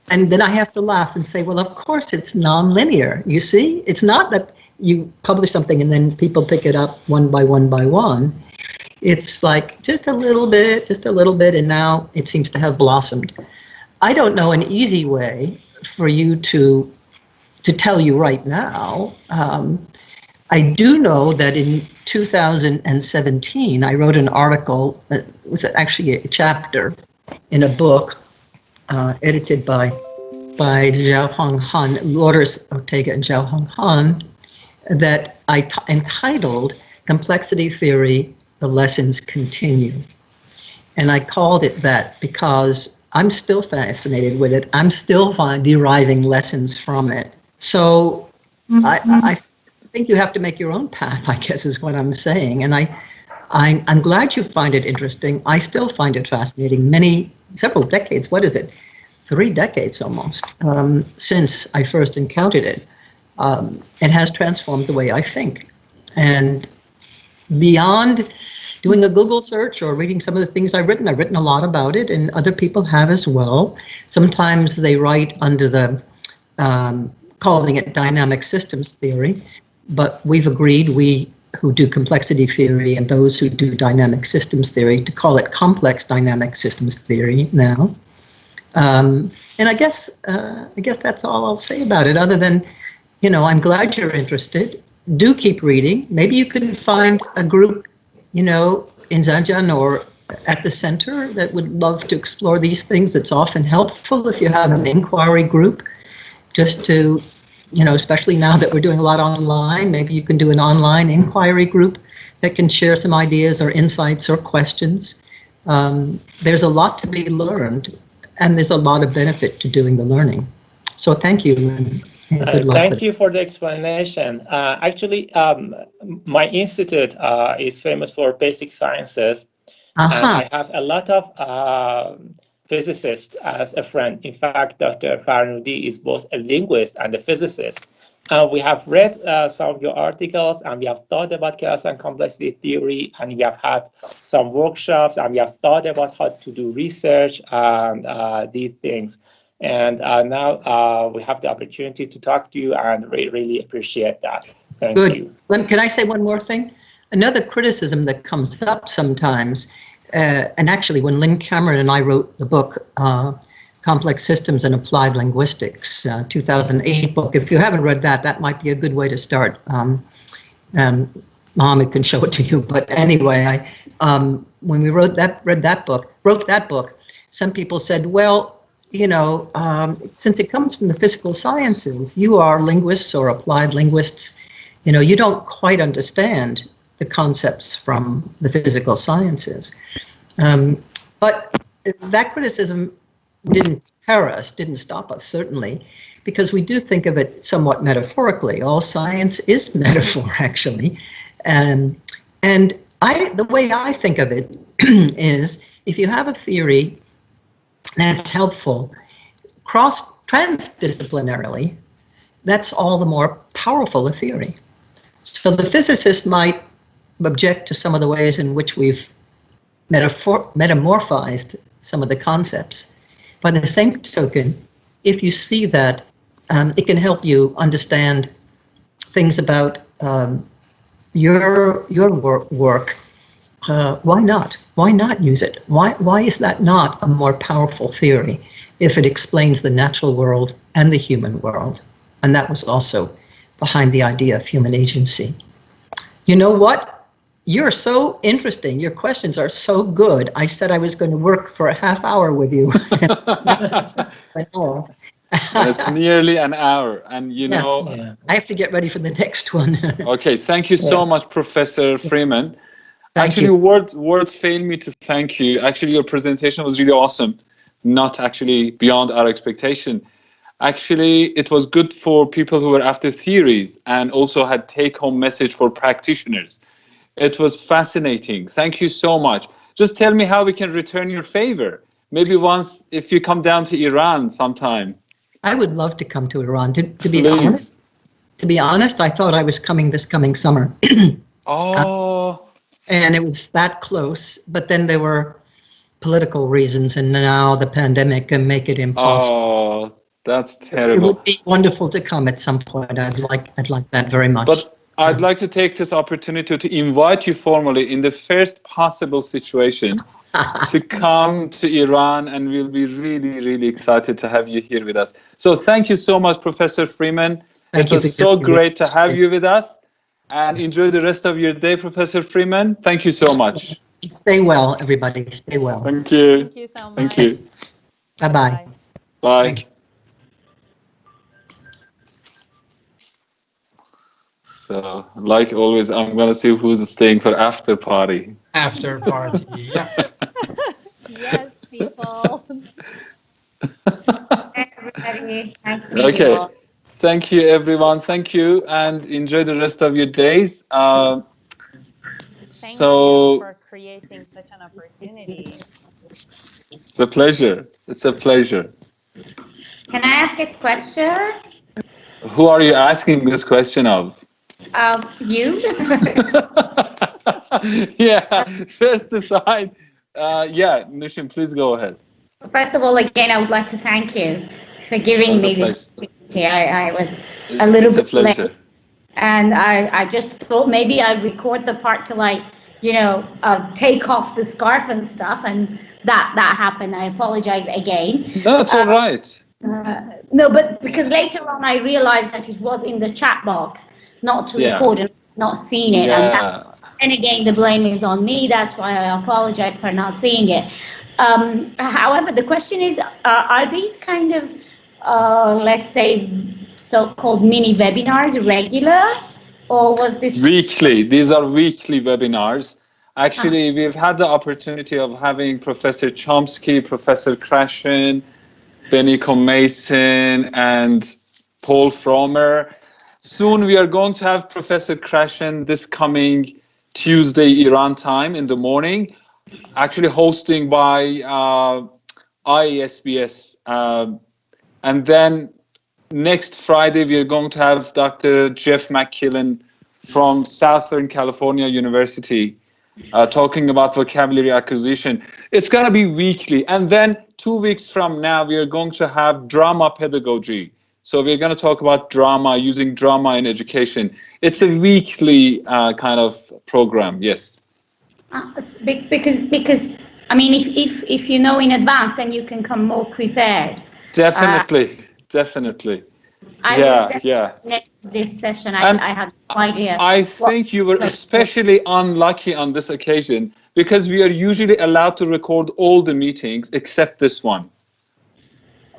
then I have to laugh and say, well, of course it's nonlinear. You see, it's not that you publish something and then people pick it up one by one. It's like just a little bit, and now it seems to have blossomed. I don't know an easy way for you to tell you right now. I do know that in 2017, I wrote an article, it was actually a chapter in a book edited by Xiaohong Han, Lourdes Ortega and Xiaohong Han, that I entitled Complexity Theory, The Lessons Continue. And I called it that because I'm still fascinated with it. I'm still deriving lessons from it. So I think you have to make your own path, I guess is what I'm saying. And I'm glad you find it interesting. I still find it fascinating. Several decades, 3 decades almost, since I first encountered it. It has transformed the way I think. And beyond doing a Google search or reading some of the things I've written. I've written a lot about it, and other people have as well. Sometimes they write under the calling it dynamic systems theory, but we've agreed, we who do complexity theory and those who do dynamic systems theory, to call it complex dynamic systems theory now. And I guess that's all I'll say about it, other than, I'm glad you're interested. Do keep reading. Maybe you can find a group, in Zanjan or at the center that would love to explore these things. It's often helpful if you have an inquiry group, just to, especially now that we're doing a lot online, maybe you can do an online inquiry group that can share some ideas or insights or questions. There's a lot to be learned, and there's a lot of benefit to doing the learning. So thank you. And good luck. Thank you for the explanation. Actually, my institute is famous for basic sciences, and I have a lot of physicists as a friend. In fact, Dr. Farnoudi is both a linguist and a physicist. We have read some of your articles, and we have thought about chaos and complexity theory, and we have had some workshops, and we have thought about how to do research and these things. And now we have the opportunity to talk to you, and really appreciate that. Thank you. Can I say one more thing? Another criticism that comes up sometimes, and actually when Lynn Cameron and I wrote the book, Complex Systems and Applied Linguistics, 2008 book. If you haven't read that, that might be a good way to start. Mohammed can show it to you. But anyway, when we read that book, some people said, well, since it comes from the physical sciences, you are linguists or applied linguists, you don't quite understand the concepts from the physical sciences. But that criticism didn't deter us, didn't stop us, certainly, because we do think of it somewhat metaphorically. All science is metaphor, actually. And the way I think of it is, if you have a theory that's helpful, transdisciplinarily, that's all the more powerful a theory. So the physicist might object to some of the ways in which we've metamorphized some of the concepts. By the same token, if you see that it can help you understand things about your work, why not? Why not use it? Why is that not a more powerful theory if it explains the natural world and the human world? And that was also behind the idea of human agency. You know what? You're so interesting. Your questions are so good. I said I was going to work for a half hour with you. It's nearly an hour. And I have to get ready for the next one. Okay, thank you so much, Professor Freeman. Actually, words fail me to thank you. Actually, your presentation was really awesome. Not actually beyond our expectation. Actually, it was good for people who were after theories and also had take-home message for practitioners. It was fascinating. Thank you so much. Just tell me how we can return your favor. Maybe once, if you come down to Iran sometime. I would love to come to Iran. To be honest, I thought I was coming this coming summer. And it was that close, but then there were political reasons, and now the pandemic can make it impossible. Oh, that's terrible. It would be wonderful to come at some point. I'd like that very much. But I'd like to take this opportunity to invite you formally in the first possible situation to come to Iran, and we'll be really, really excited to have you here with us. So thank you so much, Professor Freeman. It was so great to have you with us, and enjoy the rest of your day, Professor Freeman. Thank you so much. Stay well, everybody. Stay well. Thank you. Thank you so much. Thank you. Bye-bye. Bye. Thank you. So, like always, I'm going to see who's staying for after party. After party, yeah. Yes, people. Everybody, thanks. Okay. Thank you, everyone. Thank you, and enjoy the rest of your days. Thank you for creating such an opportunity. It's a pleasure. It's a pleasure. Can I ask a question? Who are you asking this question of? You. Yeah, first decide. Yeah, Nushin, please go ahead. First of all, again, I would like to thank you for giving It's a me this pleasure. opportunity. I was a little It's a bit late, pleasure. and I just thought maybe I'd record the part to like, take off the scarf and stuff, and that happened. I apologize again. No, it's all right. No, but because later on I realized that it was in the chat box, not to Yeah. record and not seeing it, Yeah. and again the blame is on me. That's why I apologize for not seeing it. However, the question is, are these kind of, let's say, so-called mini webinars regular, or was this Weekly. These are weekly webinars. Actually, we've had the opportunity of having Professor Chomsky, Professor Krashen, Beniko Mason, and Paul Fromer. Soon we are going to have Professor Krashen this coming Tuesday, Iran time in the morning, actually hosting by IASBS. And then next Friday, we are going to have Dr. Jeff McKillen from Southern California University talking about vocabulary acquisition. It's going to be weekly. And then 2 weeks from now, we are going to have drama pedagogy. So we're going to talk about drama, using drama in education. It's a weekly kind of program, yes. because I mean, if you know in advance, then you can come more prepared. Definitely, definitely. This session, I had no idea. I think you were especially unlucky on this occasion because we are usually allowed to record all the meetings except this one.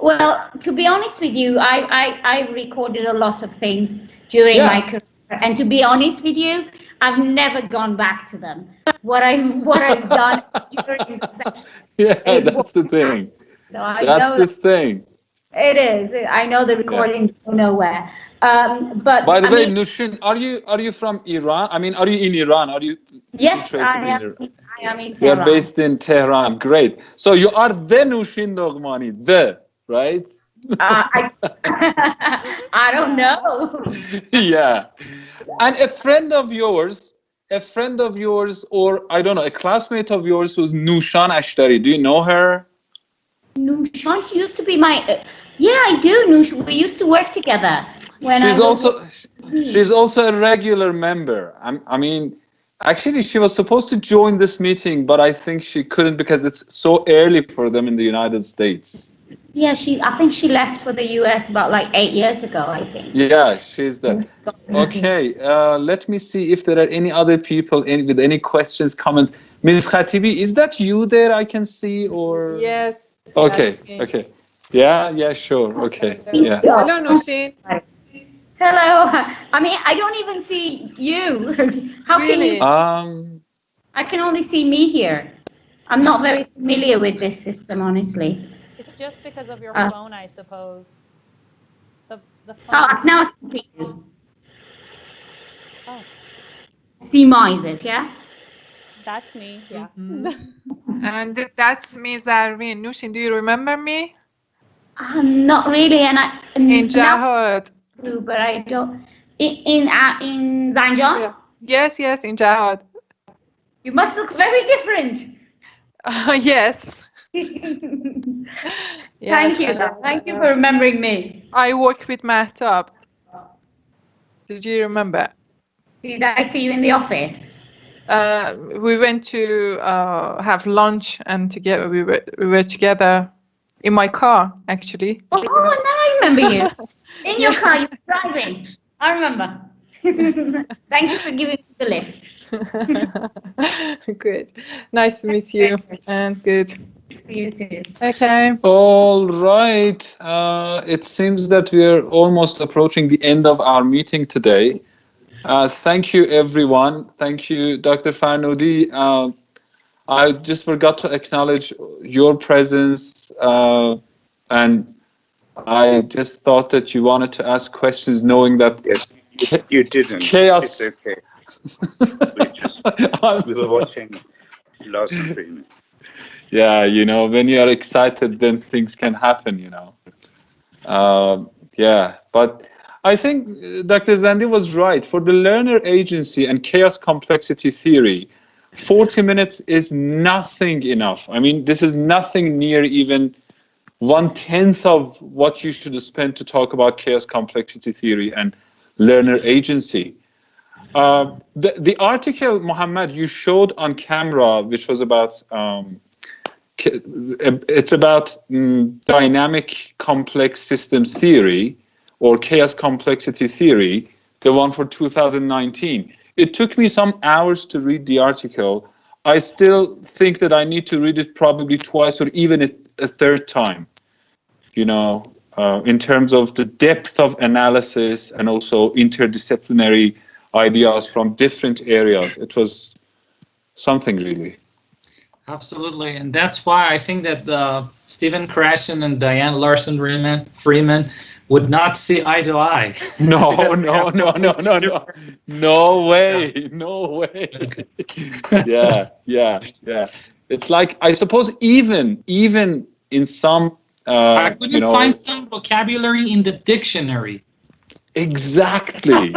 Well, to be honest with you, I've recorded a lot of things during my career, and to be honest with you, I've never gone back to them. What I've done during the session. Yeah, that's the thing. So I that's know the thing. It is. I know the recordings go nowhere. But by the way, Nushin, are you from Iran? I mean, are you in Iran? Are you? Yes, I am in Tehran. You are based in Tehran. Great. So you are the Nushin Nogmani, right? I don't know. Yeah. And a friend of yours, or I don't know, a classmate of yours who's Nushan Ashtari. Do you know her? Nushan, she used to be my. Yeah, I do. We used to work together. She's also a regular member. I mean, actually, she was supposed to join this meeting, but I think she couldn't because it's so early for them in the United States. Yeah, I think she left for the US about like 8 years ago, I think. Yeah, she's there. Okay, let me see if there are any other people with any questions, comments. Ms. Khatibi, is that you there I can see, or? Yes. Okay, okay. Yeah, sure. Okay, yeah. Hello, Nushin. Hello. I mean, I don't even see you. How really? Can you? I can only see me here. I'm not very familiar with this system, honestly. It's just because of your phone, I suppose. The phone. Oh, now I can see you. Oh. Sima, is it? Yeah. That's me. Yeah. Mm-hmm. And that's me, Zarvin. Nushin, do you remember me? Not really, and in Jahad. But I don't. In Zanjan? Yeah. Yes, in Jahad. You must look very different. Yes. Thank you. Thank you for remembering me. I work with Mahtab. Did you remember? Did I see you in the office? We went to have lunch, and together we were together in my car, actually. Oh, now I remember you. In your car, you were driving. I remember. Thank you for giving me the lift. Good. Nice to meet you. And good. You too. Okay. All right. It seems that we are almost approaching the end of our meeting today. Thank you, everyone. Thank you, Dr. Farnoudi. I just forgot to acknowledge your presence, and I just thought that you wanted to ask questions, knowing that you didn't. Chaos. It's okay. We were watching Larsen Freeman. Yeah, when you are excited, then things can happen. Yeah, but I think Dr. Zandi was right. For the learner agency and chaos complexity theory, 40 minutes is nothing enough. I mean, this is nothing near even 1/10 of what you should spend to talk about chaos complexity theory and learner agency. The article, Mohammed, you showed on camera, which was about, it's about dynamic complex systems theory, or chaos complexity theory, the one for 2019. It took me some hours to read the article. I still think that I need to read it probably twice or even a third time, you know, in terms of the depth of analysis and also interdisciplinary ideas from different areas. It was something really. Absolutely, and that's why I think that Stephen Krashen and Dianne Larsen Freeman would not see eye to eye. No way, no way. Yeah. It's like, I suppose even in some, I couldn't find some vocabulary in the dictionary. Exactly.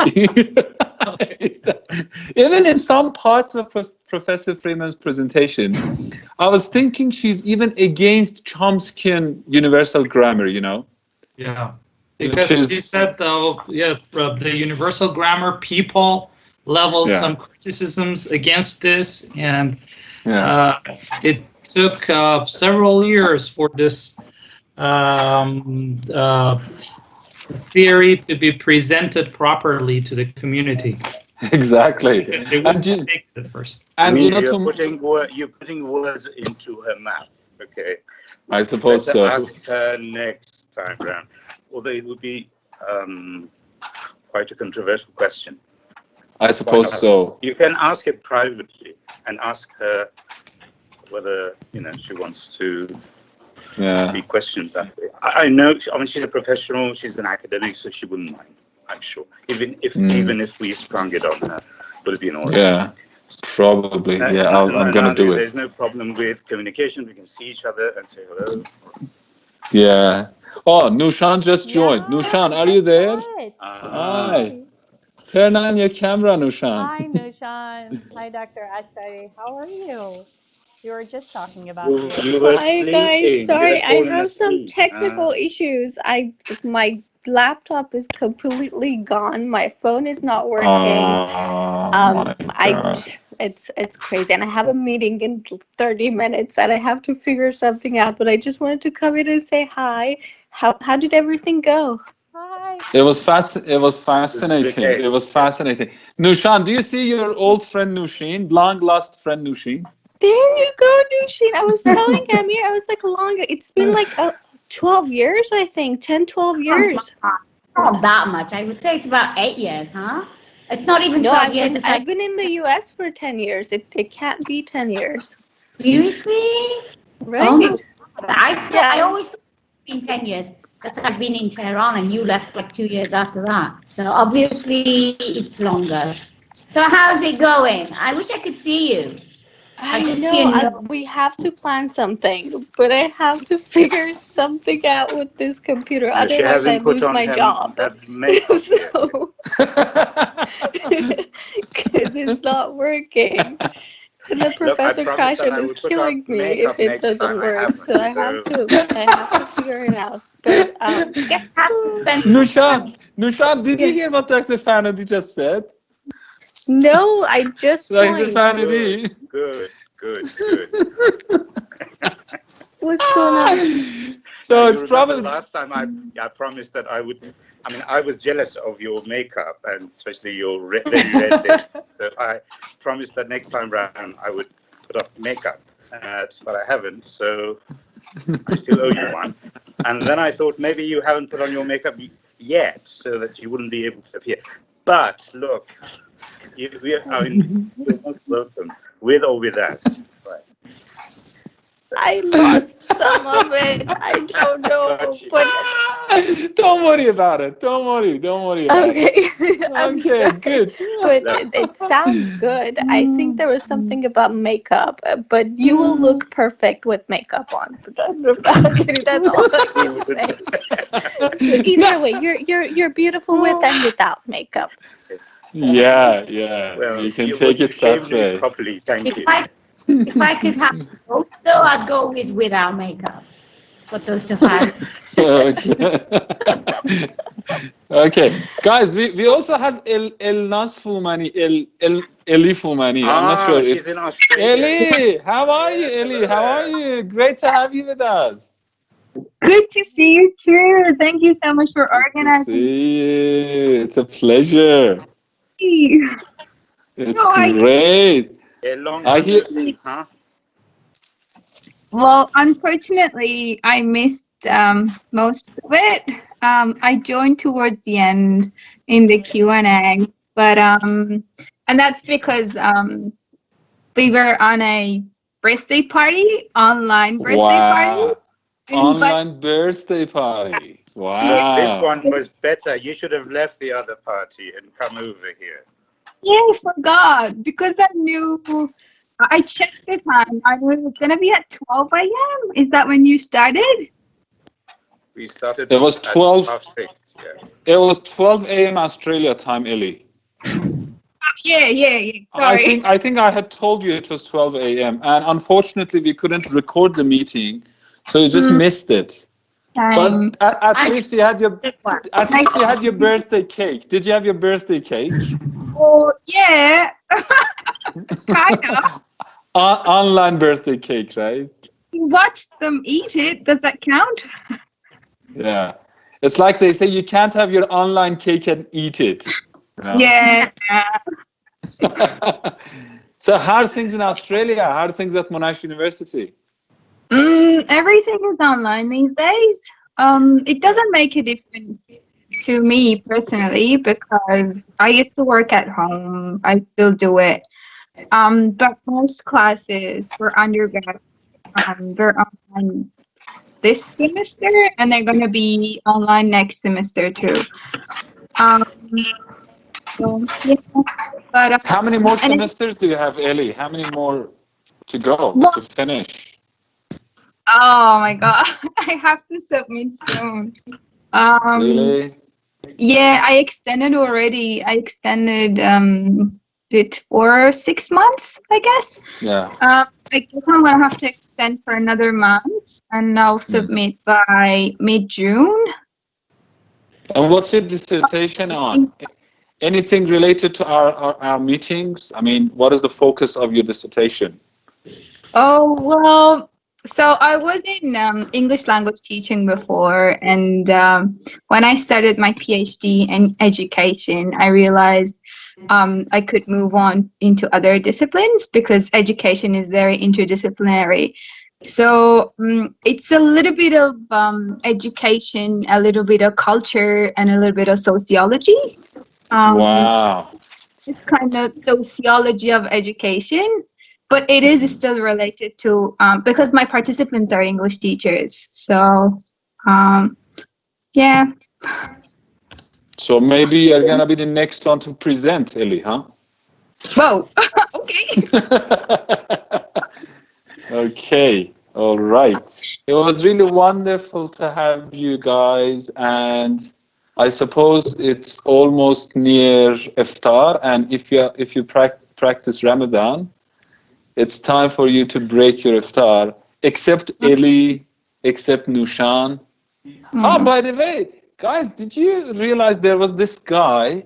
Even in some parts of Professor Freeman's presentation, I was thinking she's even against Chomskyan universal grammar, you know? Yeah, because she said, the universal grammar people leveled some criticisms against this, and it took several years for this theory to be presented properly to the community. Exactly. They wouldn't take it at first. I mean, you're putting words into her mouth. Okay. I suppose so. Ask her next time round. Although it would be quite a controversial question. I suppose so. You can ask her privately and ask her whether she wants to be questioned that way. I know. I mean, she's a professional. She's an academic, so she wouldn't mind. I'm sure. Even if we sprung it on her, would it be in order? Yeah, probably. I'm gonna do it. There's no problem with communication. We can see each other and say hello. Yeah. Oh, Nushan just joined. Nushan, are you there? Hi. Turn on your camera, Nushan. Hi, Nushan. Hi, Dr. Ashtari. How are you? You were just talking about you. Hi guys, sorry, I have some technical issues. My laptop is completely gone. My phone is not working. It's crazy, and I have a meeting in 30 minutes, and I have to figure something out. But I just wanted to come in and say hi. How did everything go? Hi. It was fascinating. It was fascinating. Nushan, do you see your old friend Nushin, long lost friend Nushin? There you go, Nushin. I was telling Amir, I was like, it's been like 12 years, I think, 10, 12 years. Not that much. I would say it's about 8 years, huh? It's not even 12 years. I've been in the US for 10 years. It can't be 10 years. Seriously? Right. Oh, I always thought it's been 10 years. That's why I've been in Tehran, and you left like 2 years after that. So obviously it's longer. So how's it going? I wish I could see you. I know. We have to plan something, but I have to figure something out with this computer. Otherwise, I lose my job. So, because it's not working. And the Professor Krashen is killing me if it doesn't work. So I have to figure it out. But Nushan, did you hear what Dr. Fanadi just said? No, I just Dr. Fanadi. Good. What's going on? So it's probably last time I promised that I would. I mean, I was jealous of your makeup and especially your very red lips. So I promised that next time round I would put up makeup, but I haven't. So I still owe you one. And then I thought maybe you haven't put on your makeup yet, so that you wouldn't be able to appear. But look, you're most welcome, with or without. Right. I lost some of it. I don't know. But don't worry about it. Don't worry about it. Okay, good. But it sounds good. I think there was something about makeup, but you will look perfect with makeup on. That's all I can say. Either way, you're beautiful with and without makeup. Yeah, yeah. Well, You can you take it that shaved me way. properly. Thank you. If I could have both, though, I'd go with without makeup. But those are fine. Okay. Okay, guys, we also have Elnaz Fumani, Eli Fumani. I'm not sure She's if in Australia. Eli, how are you, Yes, Eli? hello How are there. you? Great to have you with us. Good to see you too. Thank you so much for To organizing. see you. It's a pleasure. It's No, great. Yeah, long I time hear. no see, huh? Well, unfortunately, I missed most of it. I joined towards the end in the Q&A, but and that's because we were on a birthday party, online birthday party. Wow. Online birthday party. But this Wow. one was better. You should have left the other party and come over here. Yeah, I forgot because I knew. I checked the time. I was gonna be at 12 a.m. Is that when you started? We started It was at 12. 6:30. Yeah. It was 12 a.m. Australia time, Eli. Yeah. Sorry. I think I had told you it was 12 a.m. and unfortunately we couldn't record the meeting, so you just missed it. But at least you had your birthday cake. Did you have your birthday cake? Oh yeah, kind of. Online birthday cake, right? You watched them eat it. Does that count? Yeah. It's like they say you can't have your online cake and eat it. You know? Yeah. So how are things in Australia? How are things at Monash University? Everything is online these days. It doesn't make a difference to me personally because I get to work at home. I still do it. But most classes for undergrad, they're online this semester, and they're going to be online next semester too. So, yeah. But how many more semesters do you have, Ellie? How many more to go to finish? Oh my god, I have to submit soon. Really? Yeah, I extended already. I extended it for 6 months, I guess. Yeah. I guess I'm gonna have to extend for another month, and I'll submit by mid-June. And what's your dissertation on? Anything related to our meetings? I mean, what is the focus of your dissertation? Oh, well, so I was in English language teaching before, and when I started my PhD in education, I realized I could move on into other disciplines because education is very interdisciplinary. So it's a little bit of education, a little bit of culture, and a little bit of sociology. Wow. It's kind of sociology of education, but it is still related to, because my participants are English teachers. So, yeah. So maybe you're going to be the next one to present, Ellie, huh? Whoa, okay. Okay, all right. It was really wonderful to have you guys, and I suppose it's almost near iftar, and if you practice Ramadan, it's time for you to break your iftar, except Eli, except Nushan. Oh, by the way, guys, did you realize there was this guy,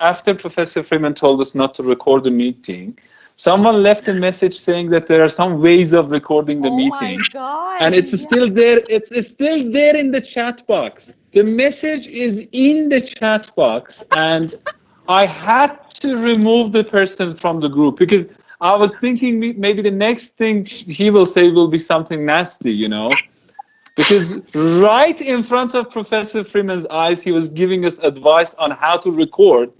after Professor Freeman told us not to record the meeting, someone left a message saying that there are some ways of recording the meeting. My God. And it's still there. It's still there in the chat box. The message is in the chat box, and I had to remove the person from the group because I was thinking maybe the next thing he will say will be something nasty, you know? Because right in front of Professor Freeman's eyes, he was giving us advice on how to record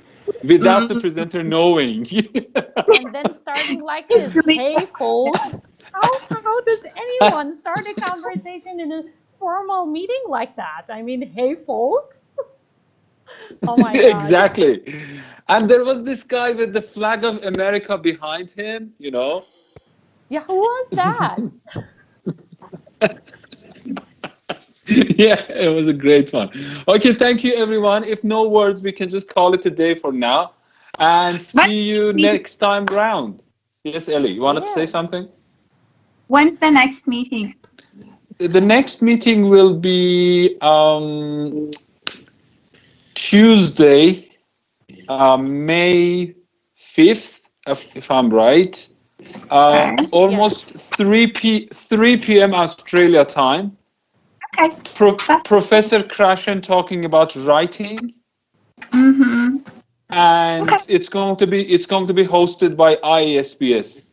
without the presenter knowing. And then starting like this, hey folks, how does anyone start a conversation in a formal meeting like that? I mean, hey folks. Oh my God. Exactly. And there was this guy with the flag of America behind him, you know. Yeah, who was that? Yeah, it was a great one. Okay, thank you, everyone. If no words, we can just call it a day for now. And see you next time round. Yes, Ellie, you wanted to say something? When's the next meeting? The next meeting will be Tuesday, May 5th, if I'm right. Almost 3 p.m. Australia time. Okay. Professor Krashen talking about writing. Mm-hmm. And it's going to be hosted by IASBS,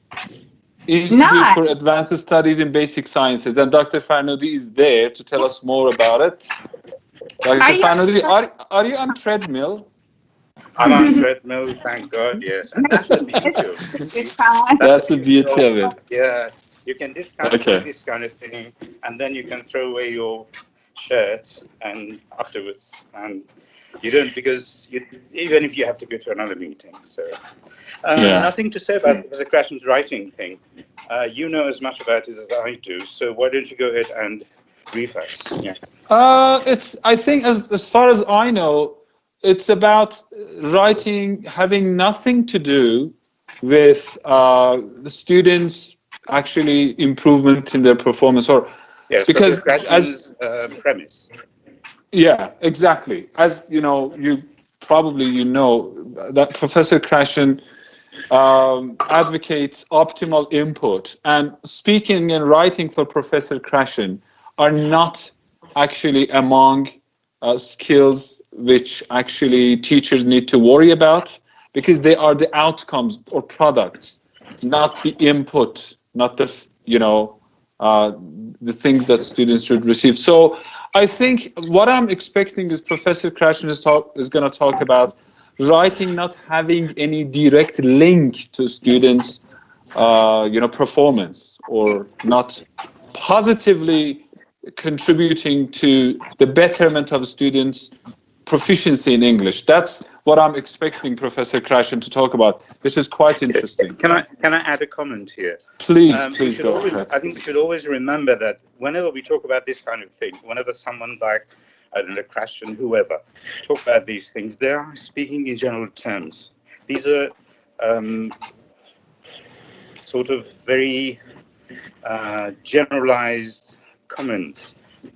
Institute for Advanced Studies in Basic Sciences, and Dr. Farnoudi is there to tell us more about it. Dr. Farnoudi, are you on treadmill? I'm on treadmill, thank God, yes. And that's the beauty of it. That's the beauty of it. Yeah, you can do this kind of thing, and then you can throw away your shirt and afterwards, and you don't, because even if you have to go to another meeting. So nothing to say about Professor Krashen's writing thing. You know as much about it as I do, so why don't you go ahead and brief us? Yeah. I think as far as I know, it's about writing having nothing to do with the students actually improvement in their performance, or because Krashen's premise. Yeah, exactly. As you know, you know that Professor Krashen advocates optimal input, and speaking and writing for Professor Krashen are not actually among skills which actually teachers need to worry about, because they are the outcomes or products, not the input, not the the things that students should receive. So I think what I'm expecting is Professor Krashen is going to talk about writing not having any direct link to students' performance, or not positively contributing to the betterment of students' proficiency in English. That's what I'm expecting Professor Krashen to talk about. This is quite interesting. Can I add a comment here? Please go ahead. I think we should always remember that whenever we talk about this kind of thing, whenever someone like, I don't know, Krashen, whoever, talk about these things, they are speaking in general terms. These are sort of very generalized comments.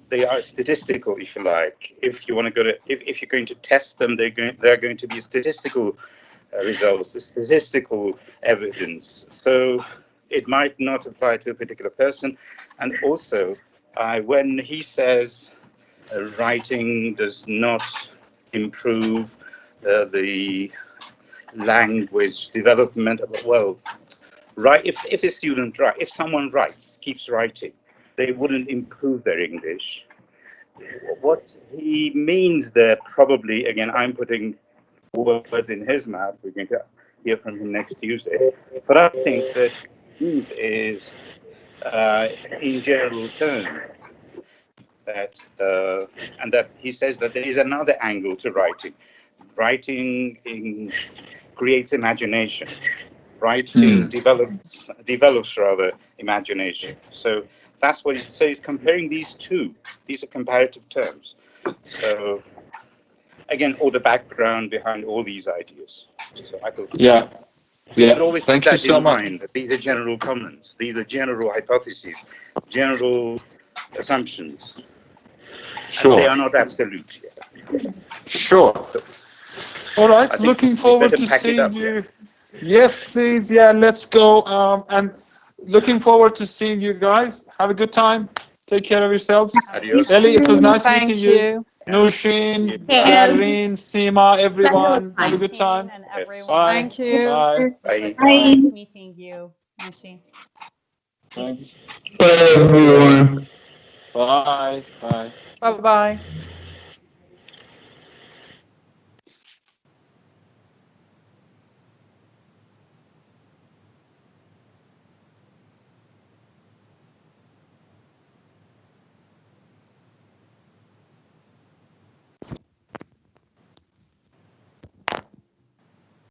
They are statistical, if you like. If you want to go to, if you're going to test them, they're going to be statistical results, statistical evidence. So it might not apply to a particular person. And also, when he says writing does not improve the language development, well, right? If a student writes, if someone keeps writing, they wouldn't improve their English. What he means there, probably, again, I'm putting words in his mouth. We're going to hear from him next Tuesday. But I think that is, in general terms, that and that he says that there is another angle to writing. Writing creates imagination. Writing develops rather imagination. So that's what he says. He's comparing these two. These are comparative terms. So again, all the background behind all these ideas. So I thought, we should always keep that in mind. That these are general comments. These are general hypotheses, general assumptions. Sure. And they are not absolute. Sure. All right. Looking forward to seeing you. Yes, please. Yeah, let's go. And looking forward to seeing you guys. Have a good time. Take care of yourselves. Adios. Ellie, it was nice meeting Thank you. Nushin, Zareen, Seema, everyone. Have a good time. And everyone. Bye. Thank you. Bye. Bye. Nice meeting you, Nushi. Thanks. Bye, everyone. Bye. Bye. Bye-bye.